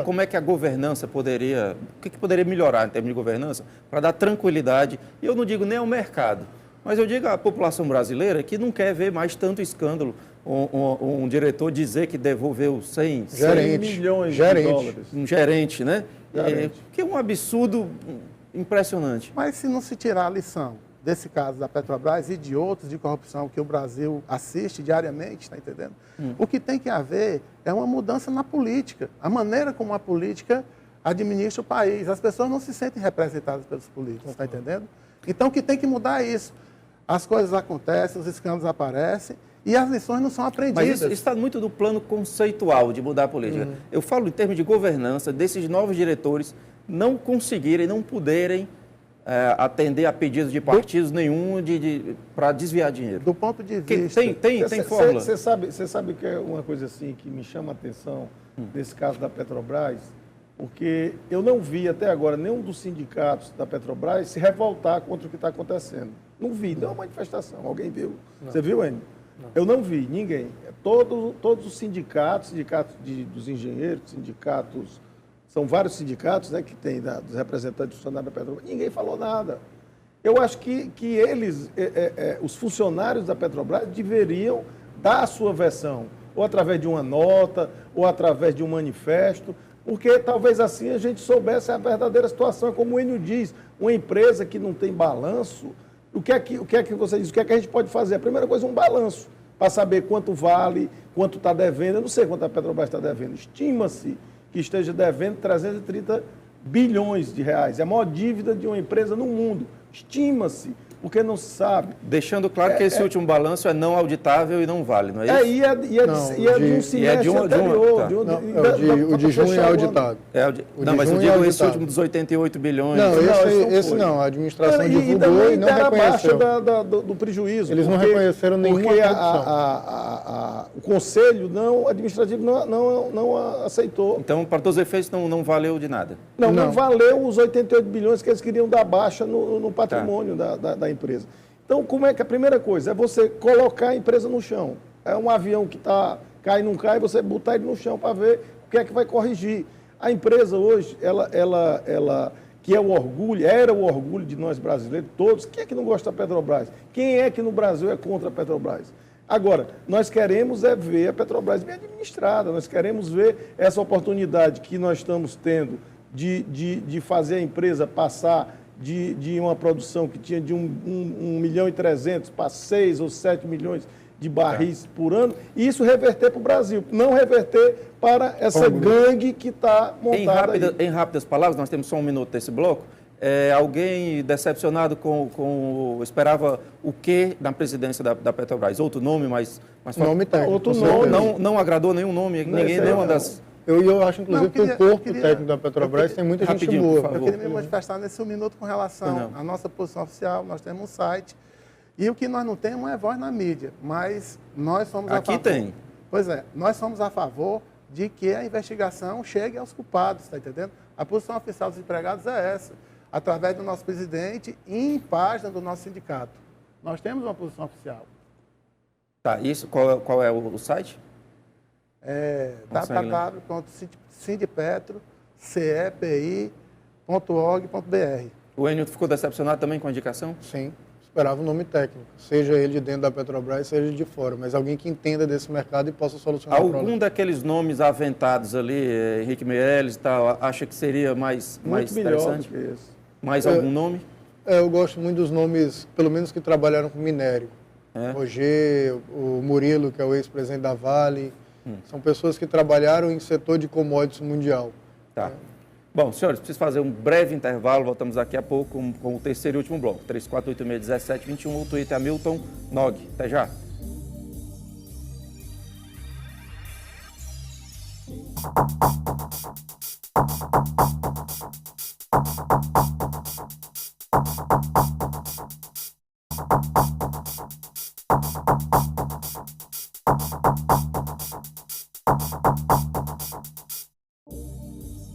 A: Como é que a governança poderia... O que poderia melhorar em termos de governança para dar tranquilidade? E eu não digo nem ao mercado, mas eu digo à população brasileira que não quer ver mais tanto escândalo. Um diretor dizer que devolveu 100
B: milhões de dólares.
A: Um gerente, né? Que é um absurdo impressionante.
D: Mas se não se tirar a lição desse caso da Petrobras e de outros de corrupção que o Brasil assiste diariamente, está entendendo? O que tem que haver é uma mudança na política, a maneira como a política administra o país. As pessoas não se sentem representadas pelos políticos, está entendendo? Então, o que tem que mudar é isso. As coisas acontecem, os escândalos aparecem e as lições não são aprendidas.
A: Mas isso está muito do plano conceitual de mudar a política. Eu falo em termos de governança, desses novos diretores não conseguirem, não puderem atender a pedidos de partidos nenhum para desviar dinheiro.
D: Do ponto de vista...
A: Tem fórmula?
B: Você sabe que é uma coisa assim que me chama a atenção nesse caso da Petrobras, porque eu não vi até agora nenhum dos sindicatos da Petrobras se revoltar contra o que está acontecendo. Não vi, não é uma manifestação. Alguém viu? Não. Você viu, Enio? Eu não vi, ninguém. Todos os sindicatos dos engenheiros, sindicatos... São vários sindicatos, né, que tem dos representantes do funcionário da Petrobras. Ninguém falou nada. Eu acho que eles, os funcionários da Petrobras, deveriam dar a sua versão, ou através de uma nota, ou através de um manifesto, porque talvez assim a gente soubesse a verdadeira situação. Como o Enio diz, uma empresa que não tem balanço, o que é que você diz? O que é que a gente pode fazer? A primeira coisa é um balanço, para saber quanto vale, quanto está devendo. Eu não sei quanto a Petrobras está devendo. Estima-se que esteja devendo 330 bilhões de reais. É a maior dívida de uma empresa no mundo. Estima-se, porque não se sabe.
A: Deixando claro que esse último balanço é não auditável e não vale, não é isso?
B: E é de um semestre anterior.
C: O de junho é auditado.
A: Mas eu digo esse último dos 88 bilhões.
C: Não, esse não. A administração divulgou e não reconheceu.
B: Do prejuízo.
C: Eles não reconheceram nenhuma
B: corrupção. O conselho administrativo não aceitou.
A: Então, para todos os efeitos, não valeu de nada.
B: Não valeu os 88 bilhões que eles queriam dar baixa no patrimônio da empresa. Então, como é que a primeira coisa? É você colocar a empresa no chão. É um avião que está cai, não cai, você botar ele no chão para ver o que é que vai corrigir. A empresa hoje, ela que é o orgulho, era o orgulho de nós brasileiros, todos. Quem é que não gosta da Petrobras? Quem é que no Brasil é contra a Petrobras? Agora, nós queremos ver a Petrobras bem administrada, nós queremos ver essa oportunidade que nós estamos tendo de fazer a empresa passar de uma produção que tinha de 1,3 milhão para 6 ou 7 milhões de barris por ano, e isso reverter para o Brasil, não reverter para essa gangue que está montada
A: em rápidas palavras, nós temos só um minuto desse bloco, alguém decepcionado esperava o quê na presidência da Petrobras? Outro nome, mas
C: nome técnico.
A: Outro nome, não agradou nenhum nome, ninguém, nenhuma das...
C: Eu acho, inclusive, que o corpo técnico da Petrobras tem muita gente boa.
D: Eu queria me manifestar nesse 1 minuto com relação à nossa posição oficial. Nós temos um site. E o que nós não temos é voz na mídia, mas nós somos a favor.
A: Aqui tem.
D: Pois é, nós somos a favor de que a investigação chegue aos culpados, está entendendo? A posição oficial dos empregados é essa, através do nosso presidente e em página do nosso sindicato. Nós temos uma posição oficial.
A: Tá, isso, qual é o site?
D: www.sindipetro.org.br.
A: O Enio ficou decepcionado também com a indicação?
C: Sim. Esperava o nome técnico, seja ele de dentro da Petrobras, seja de fora, mas alguém que entenda desse mercado e possa solucionar o problema.
A: Algum daqueles nomes aventados ali, Henrique Meirelles e tal, acha que seria mais interessante?
B: Melhor do que esse.
A: Mais algum nome?
C: Eu gosto muito dos nomes, pelo menos que trabalharam com minério. Roger, o Murilo, que é o ex-presidente da Vale, são pessoas que trabalharam em setor de commodities mundial.
A: Tá. Bom, senhores, preciso fazer um breve intervalo, voltamos daqui a pouco com o terceiro e último bloco, 3486-1721, ou Twitter Hamilton Nog. Até já.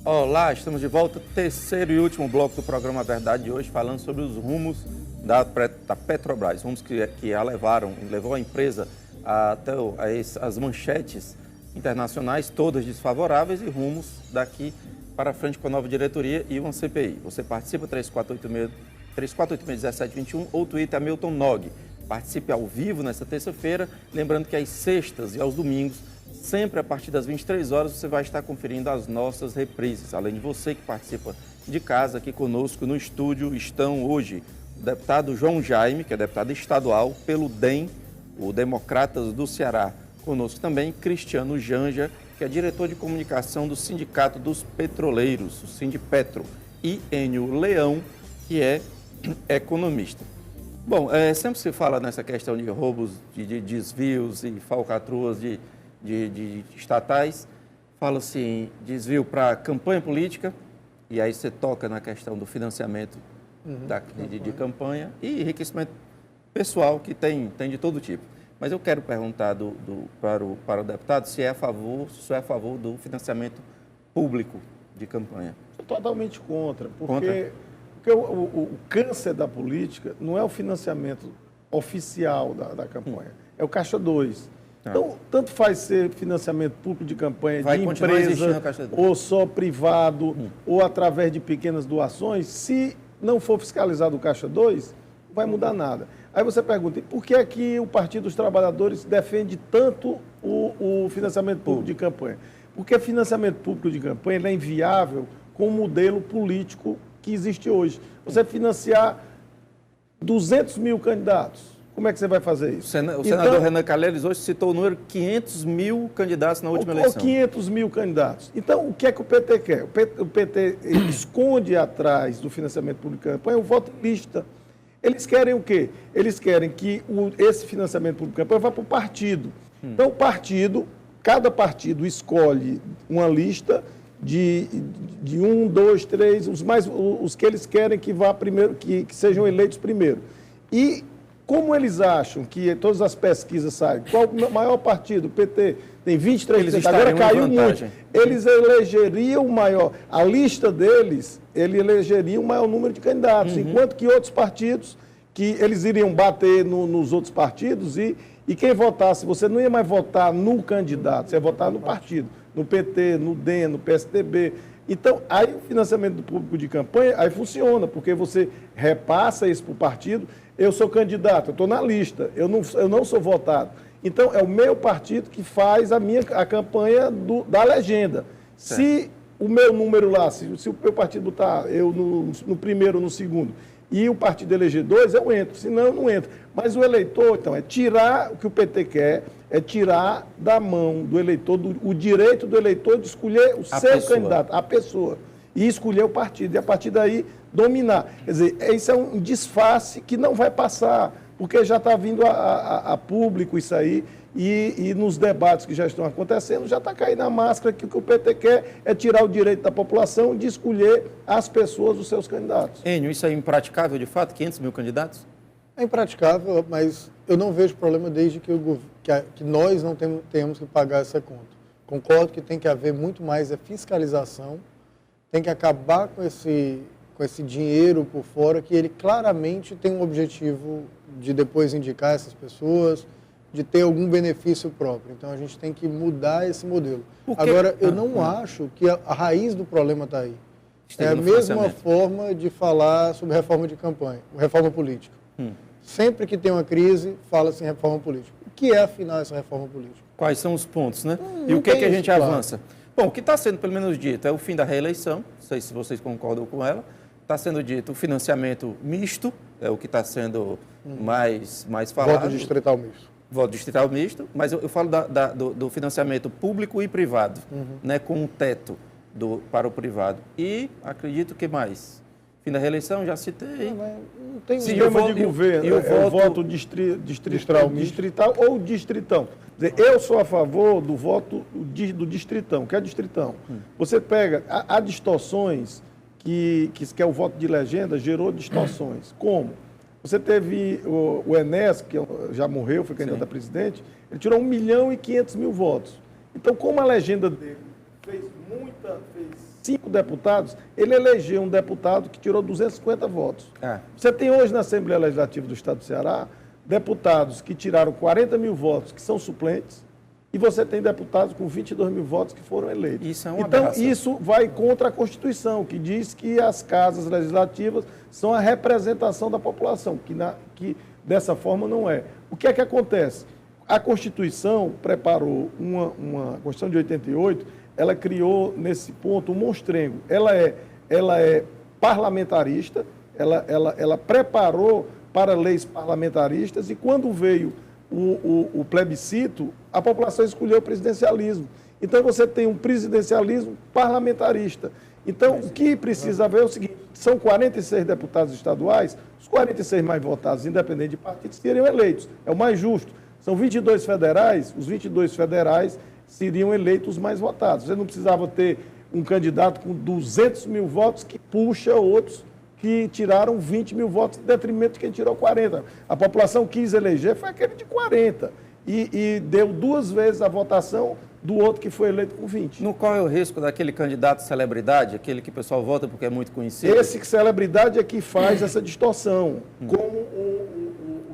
A: Olá, estamos de volta, terceiro e último bloco do programa Verdade de hoje, falando sobre os rumos da Petrobras, rumos que levou a empresa até as manchetes internacionais, todas desfavoráveis, e rumos daqui para frente com a nova diretoria e uma CPI. Você participa, 3486-1721 ou Twitter Hamilton Nog. Participe ao vivo nesta terça-feira, lembrando que às sextas e aos domingos, sempre a partir das 23 horas, você vai estar conferindo as nossas reprises. Além de você que participa de casa, aqui conosco no estúdio estão hoje o deputado João Jaime, que é deputado estadual pelo DEM, o Democratas do Ceará. Conosco também Cristiano Janja, que é diretor de comunicação do Sindicato dos Petroleiros, o Sindipetro, e Enio Leão, que é economista. Bom, sempre se fala nessa questão de roubos, de desvios e falcatruas de estatais, fala-se desvio para campanha política, e aí você toca na questão do financiamento de campanha e enriquecimento pessoal, que tem de todo tipo. Mas eu quero perguntar para o deputado se é a favor do financiamento público de campanha.
B: Sou totalmente contra, porque o câncer da política não é o financiamento oficial da campanha, é o Caixa 2. Então, tanto faz ser financiamento público de campanha de empresa, ou só privado, ou através de pequenas doações, se não for fiscalizado o Caixa 2, não vai mudar nada. Aí você pergunta, por que é que o Partido dos Trabalhadores defende tanto o financiamento público de campanha? Porque financiamento público de campanha é inviável com o modelo político que existe hoje. Você financiar 200 mil candidatos, como é que você vai fazer isso?
A: O senador Renan Calheiros hoje citou o número 500 mil candidatos na última eleição.
B: 500 mil candidatos. Então, o que é que o PT quer? O PT esconde atrás do financiamento público de campanha o voto lista. Eles querem o quê? Eles querem que esse financiamento público de campanha vá para o partido. Então, cada partido escolhe uma lista de 1, 2, 3, os que eles querem que vá primeiro, que sejam eleitos primeiro. E como eles acham que todas as pesquisas saem, qual o maior partido? O PT tem 23%, agora caiu muito. Eles elegeriam o maior, a lista deles, ele elegeria o maior número de candidatos, enquanto que outros partidos, que eles iriam bater nos outros partidos e E quem votasse, você não ia mais votar no candidato, você ia votar no partido, no PT, no DEM, no PSDB. Então, aí o financiamento do público de campanha, aí funciona, porque você repassa isso para o partido, eu sou candidato, eu estou na lista, eu não sou votado. Então, é o meu partido que faz a campanha da legenda. Certo. Se o meu número lá, se o meu partido botar eu no primeiro ou no segundo, e o partido eleger 2, eu entro, senão eu não entro. Mas o eleitor, então, é tirar o que o PT quer, é tirar da mão do eleitor o direito do eleitor de escolher o seu candidato, a pessoa, e escolher o partido, e a partir daí dominar. Quer dizer, isso é um disfarce que não vai passar, porque já está vindo a público isso aí, e nos debates que já estão acontecendo, já está caindo a máscara que o que o PT quer é tirar o direito da população de escolher as pessoas, os seus candidatos.
A: Enio, isso é impraticável de fato, 500 mil candidatos?
C: É impraticável, mas eu não vejo problema desde que nós não temos que pagar essa conta. Concordo que tem que haver muito mais fiscalização, tem que acabar com esse dinheiro por fora, que ele claramente tem um objetivo de depois indicar essas pessoas, de ter algum benefício próprio. Então, a gente tem que mudar esse modelo. Agora, eu não acho que a raiz do problema está aí. É a mesma forma de falar sobre reforma de campanha, reforma política. Sempre que tem uma crise, fala-se em reforma política. O que é, afinal, essa reforma política?
A: Quais são os pontos, né? E o que a gente avança? Bom, o que está sendo, pelo menos, dito é o fim da reeleição, não sei se vocês concordam com ela. Está sendo dito o financiamento misto, é o que está sendo mais falado.
C: Voto distrital misto.
A: Voto distrital misto, mas eu falo do financiamento público e privado, né, com um teto para o privado. E acredito que mais? Fim da reeleição, já citei.
B: Não tem sistema de governo, o voto distrital ou distritão. Quer dizer, eu sou a favor do voto do distritão, que é distritão. Você pega, há distorções que é o voto de legenda, gerou distorções. Como? Você teve o Enéas, que já morreu, foi candidato a presidente, ele tirou 1.500.000 votos. Então, como a legenda dele fez 5 deputados, ele elegeu um deputado que tirou 250 votos. Você tem hoje na Assembleia Legislativa do Estado do Ceará deputados que tiraram 40.000 votos, que são suplentes, e você tem deputados com 22.000 votos que foram eleitos.
A: Isso é uma
B: então,
A: aberração.
B: Isso vai contra a Constituição, que diz que as casas legislativas são a representação da população, que dessa forma não é. O que é que acontece? A Constituição preparou uma Constituição de 88, ela criou, nesse ponto, um monstrengo. Ela é parlamentarista, ela preparou para leis parlamentaristas, e quando veio o plebiscito, a população escolheu o presidencialismo. Então, você tem um presidencialismo parlamentarista. Então, o que precisa haver é o seguinte: são 46 deputados estaduais, os 46 mais votados, independente de partido, seriam eleitos. É o mais justo. São 22 federais, os 22 federais seriam eleitos os mais votados. Você não precisava ter um candidato com 200.000 votos que puxa outros que tiraram 20.000 votos, em detrimento de quem tirou 40. A população quis eleger foi aquele de 40. E deu 2 vezes a votação do outro que foi eleito com 20.
A: No qual é o risco daquele candidato celebridade, aquele que o pessoal vota porque é muito conhecido?
B: Esse celebridade é que faz essa distorção. Como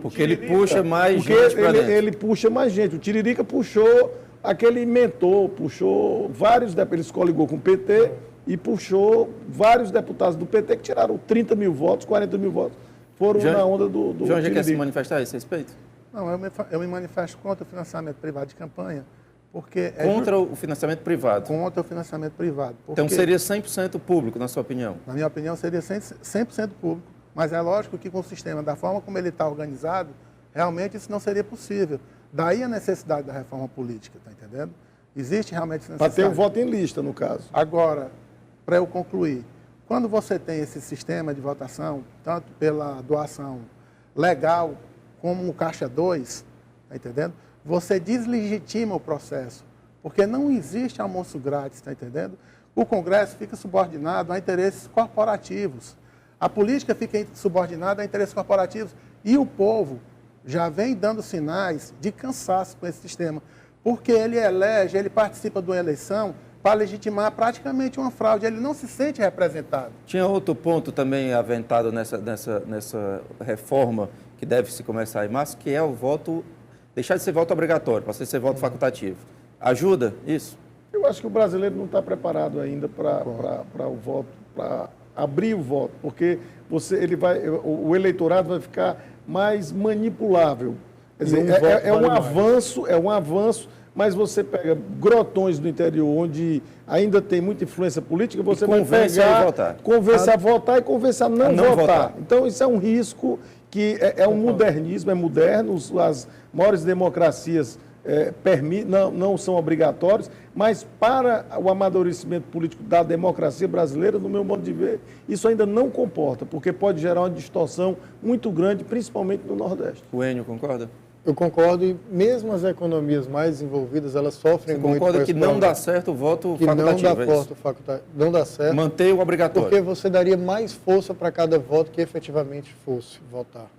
A: porque ele puxa mais gente para dentro.
B: Ele puxa mais gente. O Tiririca puxou aquele mentor, puxou vários deputados, ele se coligou com o PT e puxou vários deputados do PT que tiraram 30.000 votos, 40.000 votos. Foram na onda do
A: João já quer se manifestar a esse respeito?
D: Não, eu me manifesto contra o financiamento privado de campanha, porque...
A: Contra o financiamento privado?
D: Contra o financiamento privado.
A: Então seria 100% público, na sua opinião?
D: Na minha opinião, seria 100% público, mas é lógico que com o sistema, da forma como ele está organizado, realmente isso não seria possível. Daí a necessidade da reforma política, está entendendo? Existe realmente essa necessidade.
B: Para ter um voto em lista, no caso.
D: Agora, para eu concluir, quando você tem esse sistema de votação, tanto pela doação legal como o Caixa 2, está entendendo? Você deslegitima o processo, porque não existe almoço grátis, está entendendo? O Congresso fica subordinado a interesses corporativos. A política fica subordinada a interesses corporativos. E o povo já vem dando sinais de cansaço com esse sistema, porque ele elege, ele participa de uma eleição para legitimar praticamente uma fraude, ele não se sente representado.
A: Tinha outro ponto também aventado nessa reforma, que deve se começar em março, que é o voto deixar de ser voto obrigatório, para ser voto facultativo. Ajuda isso?
B: Eu acho que o brasileiro não está preparado ainda para o voto, para abrir o voto, porque o eleitorado vai ficar mais manipulável. Quer dizer, é um avanço, mas você pega grotões do interior, onde ainda tem muita influência política, você vai convencer a votar e convencer a não votar. Então, isso é um risco que é um modernismo, é moderno, as maiores democracias não são obrigatórios, mas para o amadurecimento político da democracia brasileira, no meu modo de ver, isso ainda não comporta, porque pode gerar uma distorção muito grande, principalmente no Nordeste.
A: O Enio concorda?
C: Eu concordo, e mesmo as economias mais desenvolvidas, elas sofrem muito. Você
A: concorda que não dá certo o voto facultativo?
C: Não dá certo.
A: Manter o obrigatório.
C: Porque você daria mais força para cada voto que efetivamente fosse votar.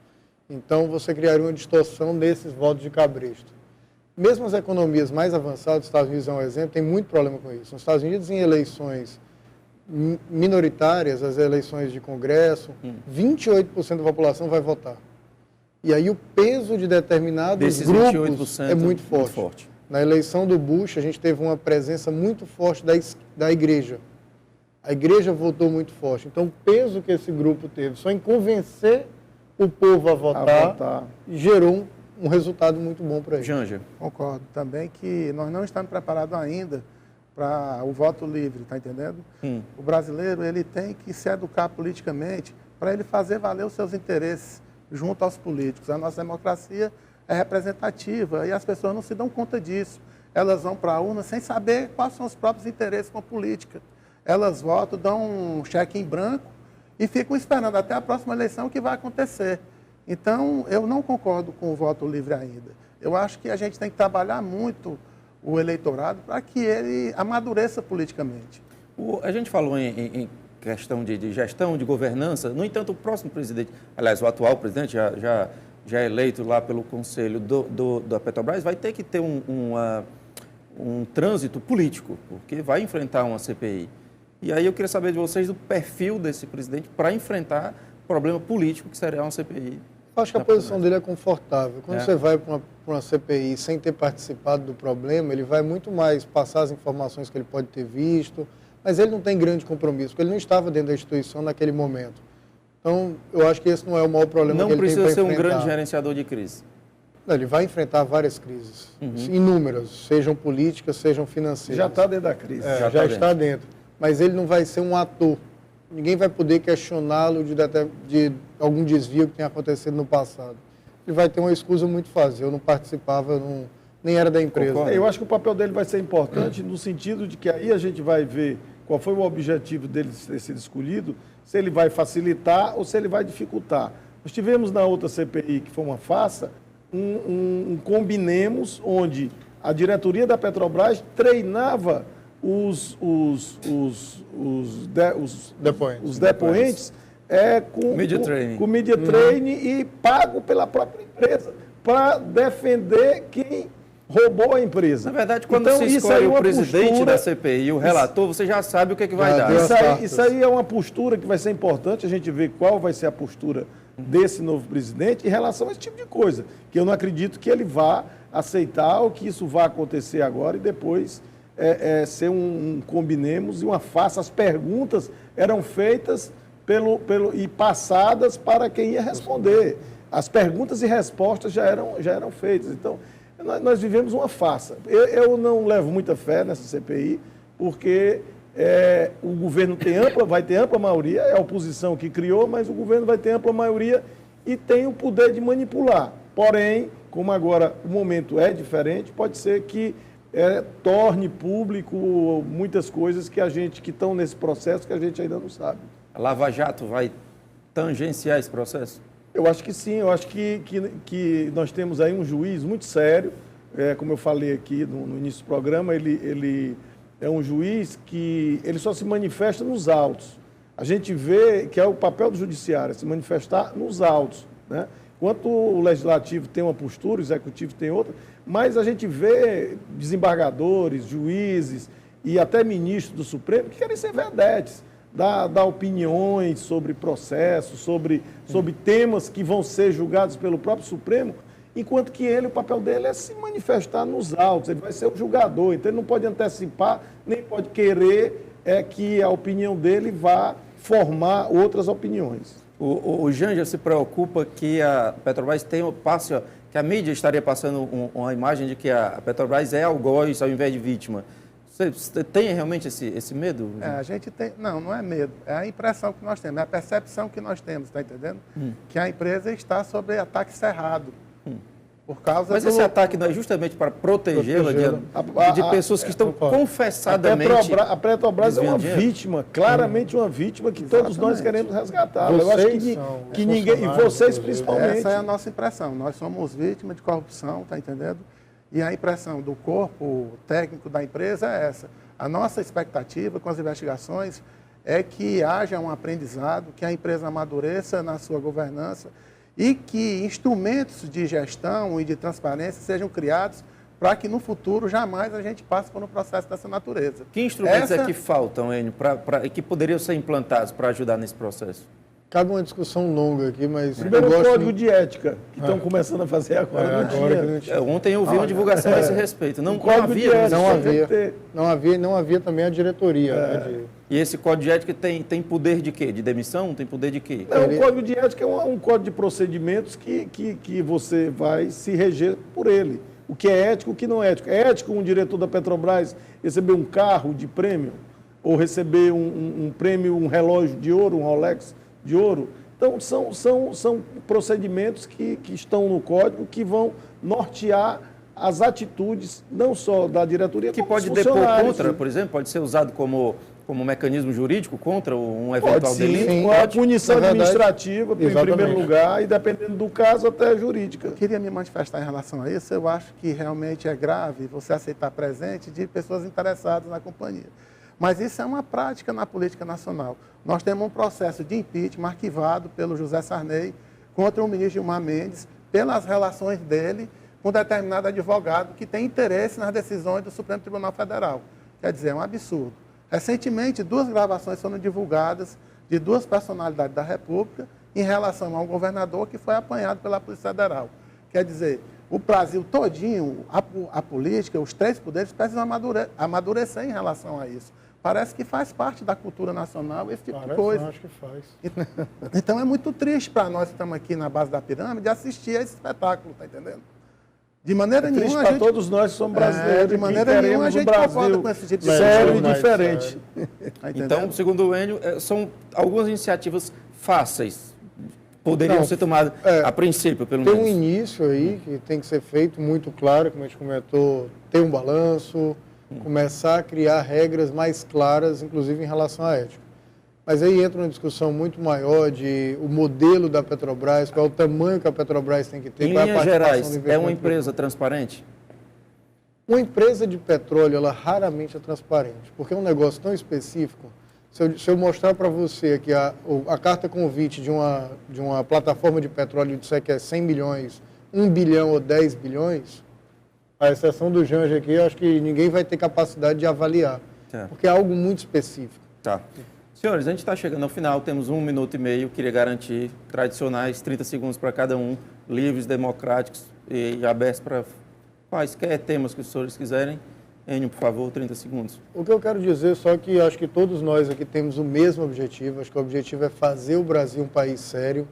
C: Então, você criaria uma distorção desses votos de cabresto. Mesmo as economias mais avançadas, os Estados Unidos é um exemplo, tem muito problema com isso. Nos Estados Unidos, em eleições minoritárias, as eleições de Congresso, 28% da população vai votar. E aí o peso de determinados grupos é muito forte. Na eleição do Bush, a gente teve uma presença muito forte da igreja. A igreja votou muito forte. Então, o peso que esse grupo teve só em convencer o povo a votar. Gerou um resultado muito bom para ele.
A: Janja.
D: Concordo também que nós não estamos preparados ainda para o voto livre, está entendendo? O brasileiro ele tem que se educar politicamente para ele fazer valer os seus interesses junto aos políticos. A nossa democracia é representativa e as pessoas não se dão conta disso. Elas vão para a urna sem saber quais são os próprios interesses com a política. Elas votam, dão um cheque em branco e ficam esperando até a próxima eleição o que vai acontecer. Então, eu não concordo com o voto livre ainda. Eu acho que a gente tem que trabalhar muito o eleitorado para que ele amadureça politicamente.
A: A gente falou em questão de gestão, de governança. No entanto, o próximo presidente, aliás, o atual presidente, já é eleito lá pelo Conselho da Petrobras, vai ter que ter um trânsito político, porque vai enfrentar uma CPI. E aí eu queria saber de vocês do perfil desse presidente para enfrentar o problema político que seria uma CPI.
C: Eu acho que a posição dele é confortável. Quando você vai para uma CPI sem ter participado do problema, ele vai muito mais passar as informações que ele pode ter visto, mas ele não tem grande compromisso, porque ele não estava dentro da instituição naquele momento. Então, eu acho que esse não é o maior problema que ele tem para enfrentar.
A: Não precisa ser um grande gerenciador de crise.
C: Não, ele vai enfrentar várias crises, inúmeras, sejam políticas, sejam financeiras.
B: Já está dentro da crise.
C: Já está dentro. Mas ele não vai ser um ator. Ninguém vai poder questioná-lo de algum desvio que tenha acontecido no passado. Ele vai ter uma escusa muito fácil. Eu não participava, nem era da empresa.
B: Eu acho que o papel dele vai ser importante no sentido de que aí a gente vai ver qual foi o objetivo dele ter sido escolhido, se ele vai facilitar ou se ele vai dificultar. Nós tivemos na outra CPI, que foi uma farsa, um combinemos onde a diretoria da Petrobras treinava os depoentes com media training e pago pela própria empresa para defender quem roubou a empresa.
A: Na verdade, quando se escolhe o presidente da CPI e o relator, você já sabe o que vai dar.
B: Isso aí é uma postura que vai ser importante a gente ver qual vai ser a postura desse novo presidente em relação a esse tipo de coisa, que eu não acredito que ele vá aceitar ou que isso vá acontecer agora e depois ser um combinemos e uma farsa. As perguntas eram feitas e passadas para quem ia responder. As perguntas e respostas já eram feitas. Então, nós vivemos uma farsa. Eu não levo muita fé nessa CPI, porque o governo vai ter ampla maioria, é a oposição que criou, mas o governo vai ter ampla maioria e tem o poder de manipular. Porém, como agora o momento é diferente, pode ser que torne público muitas coisas que estão nesse processo que a gente ainda não sabe.
A: A Lava Jato vai tangenciar esse processo?
B: Eu acho que sim, eu acho que nós temos aí um juiz muito sério, como eu falei aqui no início do programa, ele é um juiz que ele só se manifesta nos autos. A gente vê que é o papel do judiciário, se manifestar nos autos, né? Enquanto o legislativo tem uma postura, o executivo tem outra, mas a gente vê desembargadores, juízes e até ministros do Supremo que querem ser vedetes, dar opiniões sobre processos, sobre temas que vão ser julgados pelo próprio Supremo, enquanto que ele, o papel dele é se manifestar nos autos, ele vai ser o julgador, então ele não pode antecipar, nem pode querer que a opinião dele vá formar outras opiniões.
A: O Janja se preocupa que a Petrobras que a mídia estaria passando uma imagem de que a Petrobras é algoz ao invés de vítima. Você tem realmente esse medo?
D: A gente tem... Não é medo. É a impressão que nós temos, é a percepção que nós temos, está entendendo? Que a empresa está sob ataque cerrado. Por causa
A: Mas esse ataque não é justamente para protegê-la de pessoas que estão confessadamente...
B: A Petrobras é uma vítima, claramente uma vítima que todos nós queremos resgatar. Eu acho que ninguém, e vocês principalmente.
D: Essa é a nossa impressão. Nós somos vítimas de corrupção, está entendendo? E a impressão do corpo técnico da empresa é essa. A nossa expectativa com as investigações é que haja um aprendizado, que a empresa amadureça na sua governança e que instrumentos de gestão e de transparência sejam criados para que no futuro jamais a gente passe por um processo dessa natureza.
A: Que instrumentos é que faltam, Enio, e que poderiam ser implantados para ajudar nesse processo?
C: Cabe uma discussão longa aqui, mas...
B: Primeiro o código de ética, que estão começando a fazer agora.
A: Ontem eu vi uma divulgação a esse respeito. Não
C: havia também a diretoria.
A: E esse código de ética tem poder de quê? De demissão? Tem poder de quê?
B: O código de ética é um código de procedimentos que você vai se reger por ele. O que é ético, o que não é ético. É ético um diretor da Petrobras receber um carro de prêmio? Ou receber um prêmio, um relógio de ouro, um Rolex de ouro? Então, são procedimentos que estão no código que vão nortear as atitudes, não só da diretoria,
A: que pode depor contra, por exemplo, pode ser usado como mecanismo jurídico contra um eventual delito?
B: Sim, a punição administrativa, em primeiro lugar, e dependendo do caso, até jurídica.
D: Eu queria me manifestar em relação a isso. Eu acho que realmente é grave você aceitar presente de pessoas interessadas na companhia. Mas isso é uma prática na política nacional. Nós temos um processo de impeachment arquivado pelo José Sarney contra o ministro Gilmar Mendes pelas relações dele com determinado advogado que tem interesse nas decisões do Supremo Tribunal Federal. Quer dizer, é um absurdo. Recentemente, 2 gravações foram divulgadas de 2 personalidades da República em relação a um governador que foi apanhado pela Polícia Federal. Quer dizer, o Brasil todinho, a política, os 3 poderes precisam amadurecer em relação a isso. Parece que faz parte da cultura nacional esse tipo de coisa.
C: Eu acho que faz.
D: Então é muito triste para nós que estamos aqui na base da pirâmide assistir a esse espetáculo, tá entendendo? De maneira nenhuma.
B: Para todos nós que somos brasileiros,
D: de maneira nenhuma a gente concorda com esse tipo de
B: sério e diferente.
A: Então, segundo o Enio, são algumas iniciativas fáceis. Poderiam ser tomadas a princípio, pelo menos.
C: Tem um início aí que tem que ser feito muito claro, como a gente comentou, ter um balanço, começar a criar regras mais claras, inclusive em relação à ética. Mas aí entra uma discussão muito maior de o modelo da Petrobras, qual é o tamanho que a Petrobras tem que ter.
A: Em linhas gerais, é uma empresa transparente?
C: Uma empresa de petróleo, ela raramente é transparente, porque é um negócio tão específico. Se eu mostrar para você aqui a carta convite de uma plataforma de petróleo e disser que é 100 milhões, 1 bilhão ou 10 bilhões, a exceção do Janja aqui, eu acho que ninguém vai ter capacidade de avaliar, porque é algo muito específico.
A: Tá. Senhores, a gente está chegando ao final, temos 1 minuto e meio, queria garantir tradicionais 30 segundos para cada um, livres, democráticos e abertos para quaisquer temas que os senhores quiserem. Enio, por favor, 30 segundos.
C: O que eu quero dizer só que acho que todos nós aqui temos o mesmo objetivo, acho que o objetivo é fazer o Brasil um país sério,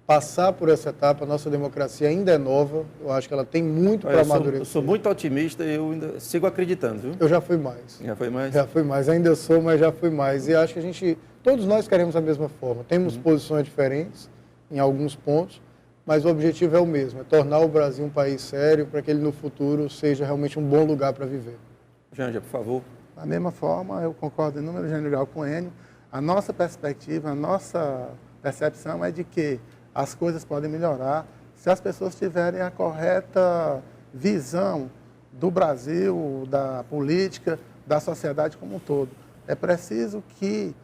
C: passar por essa etapa. A nossa democracia ainda é nova, eu acho que ela tem muito para amadurecer.
A: Eu sou muito otimista e eu ainda sigo acreditando, viu?
C: Eu já fui mais.
A: Já foi mais?
C: Já fui mais, ainda sou, mas já fui mais. E acho que todos nós queremos a mesma forma. Temos posições diferentes em alguns pontos, mas o objetivo é o mesmo, é tornar o Brasil um país sério para que ele no futuro seja realmente um bom lugar para viver.
A: Janja, por favor.
D: Da mesma forma, eu concordo em número general com o Enio. A nossa perspectiva, a nossa percepção é de que as coisas podem melhorar se as pessoas tiverem a correta visão do Brasil, da política, da sociedade como um todo. É preciso que,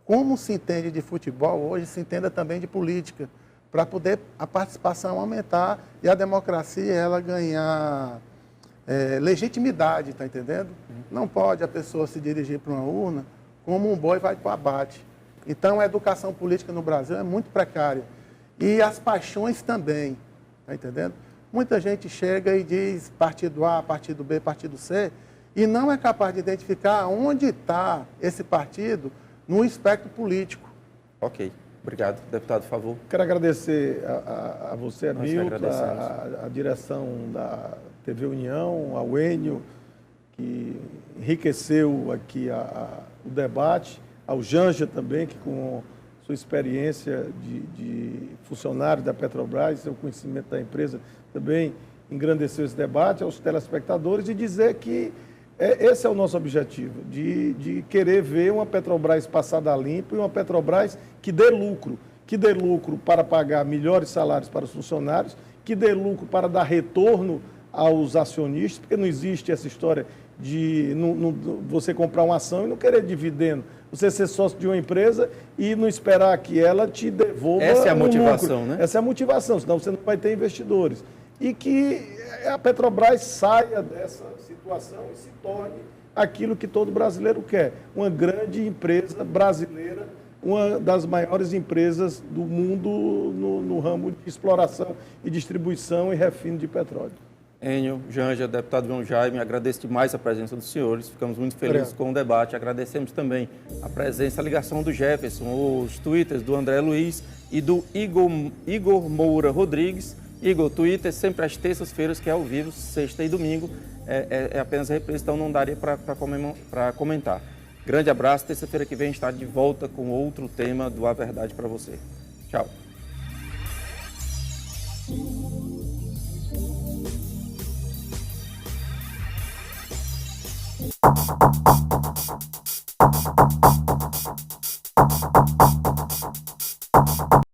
D: como se entende de futebol, hoje se entenda também de política, para poder a participação aumentar e a democracia ela ganhar legitimidade, está entendendo? Não pode a pessoa se dirigir para uma urna como um boi vai para o abate. Então, a educação política no Brasil é muito precária. E as paixões também, está entendendo? Muita gente chega e diz partido A, partido B, partido C, e não é capaz de identificar onde está esse partido no espectro político.
A: Ok. Obrigado. Deputado, por favor.
B: Quero agradecer a você, Hamilton, a direção da TV União, ao Enio, que enriqueceu aqui o debate, ao Janja também, que com sua experiência de funcionário da Petrobras, seu conhecimento da empresa, também engrandeceu esse debate, aos telespectadores, e dizer que esse é o nosso objetivo, de querer ver uma Petrobras passada a limpo e uma Petrobras que dê lucro para pagar melhores salários para os funcionários, que dê lucro para dar retorno aos acionistas, porque não existe essa história de você comprar uma ação e não querer dividendo. Você ser sócio de uma empresa e não esperar que ela te devolva.
A: Essa é a motivação, né?
B: Essa é a motivação, senão você não vai ter investidores. E que a Petrobras saia dessa situação e se torne aquilo que todo brasileiro quer. Uma grande empresa brasileira, uma das maiores empresas do mundo no ramo de exploração e distribuição e refino de petróleo.
A: Enio, Janja, deputado João Jaime, agradeço demais a presença dos senhores, ficamos muito felizes com o debate, agradecemos também a presença, a ligação do Jefferson, os twitters do André Luiz e do Igor Moura Rodrigues. Igor, Twitter sempre às terças-feiras, que é ao vivo, sexta e domingo, é apenas reprise, então não daria para comentar. Grande abraço, terça-feira que vem está de volta com outro tema do A Verdade para você. Tchau.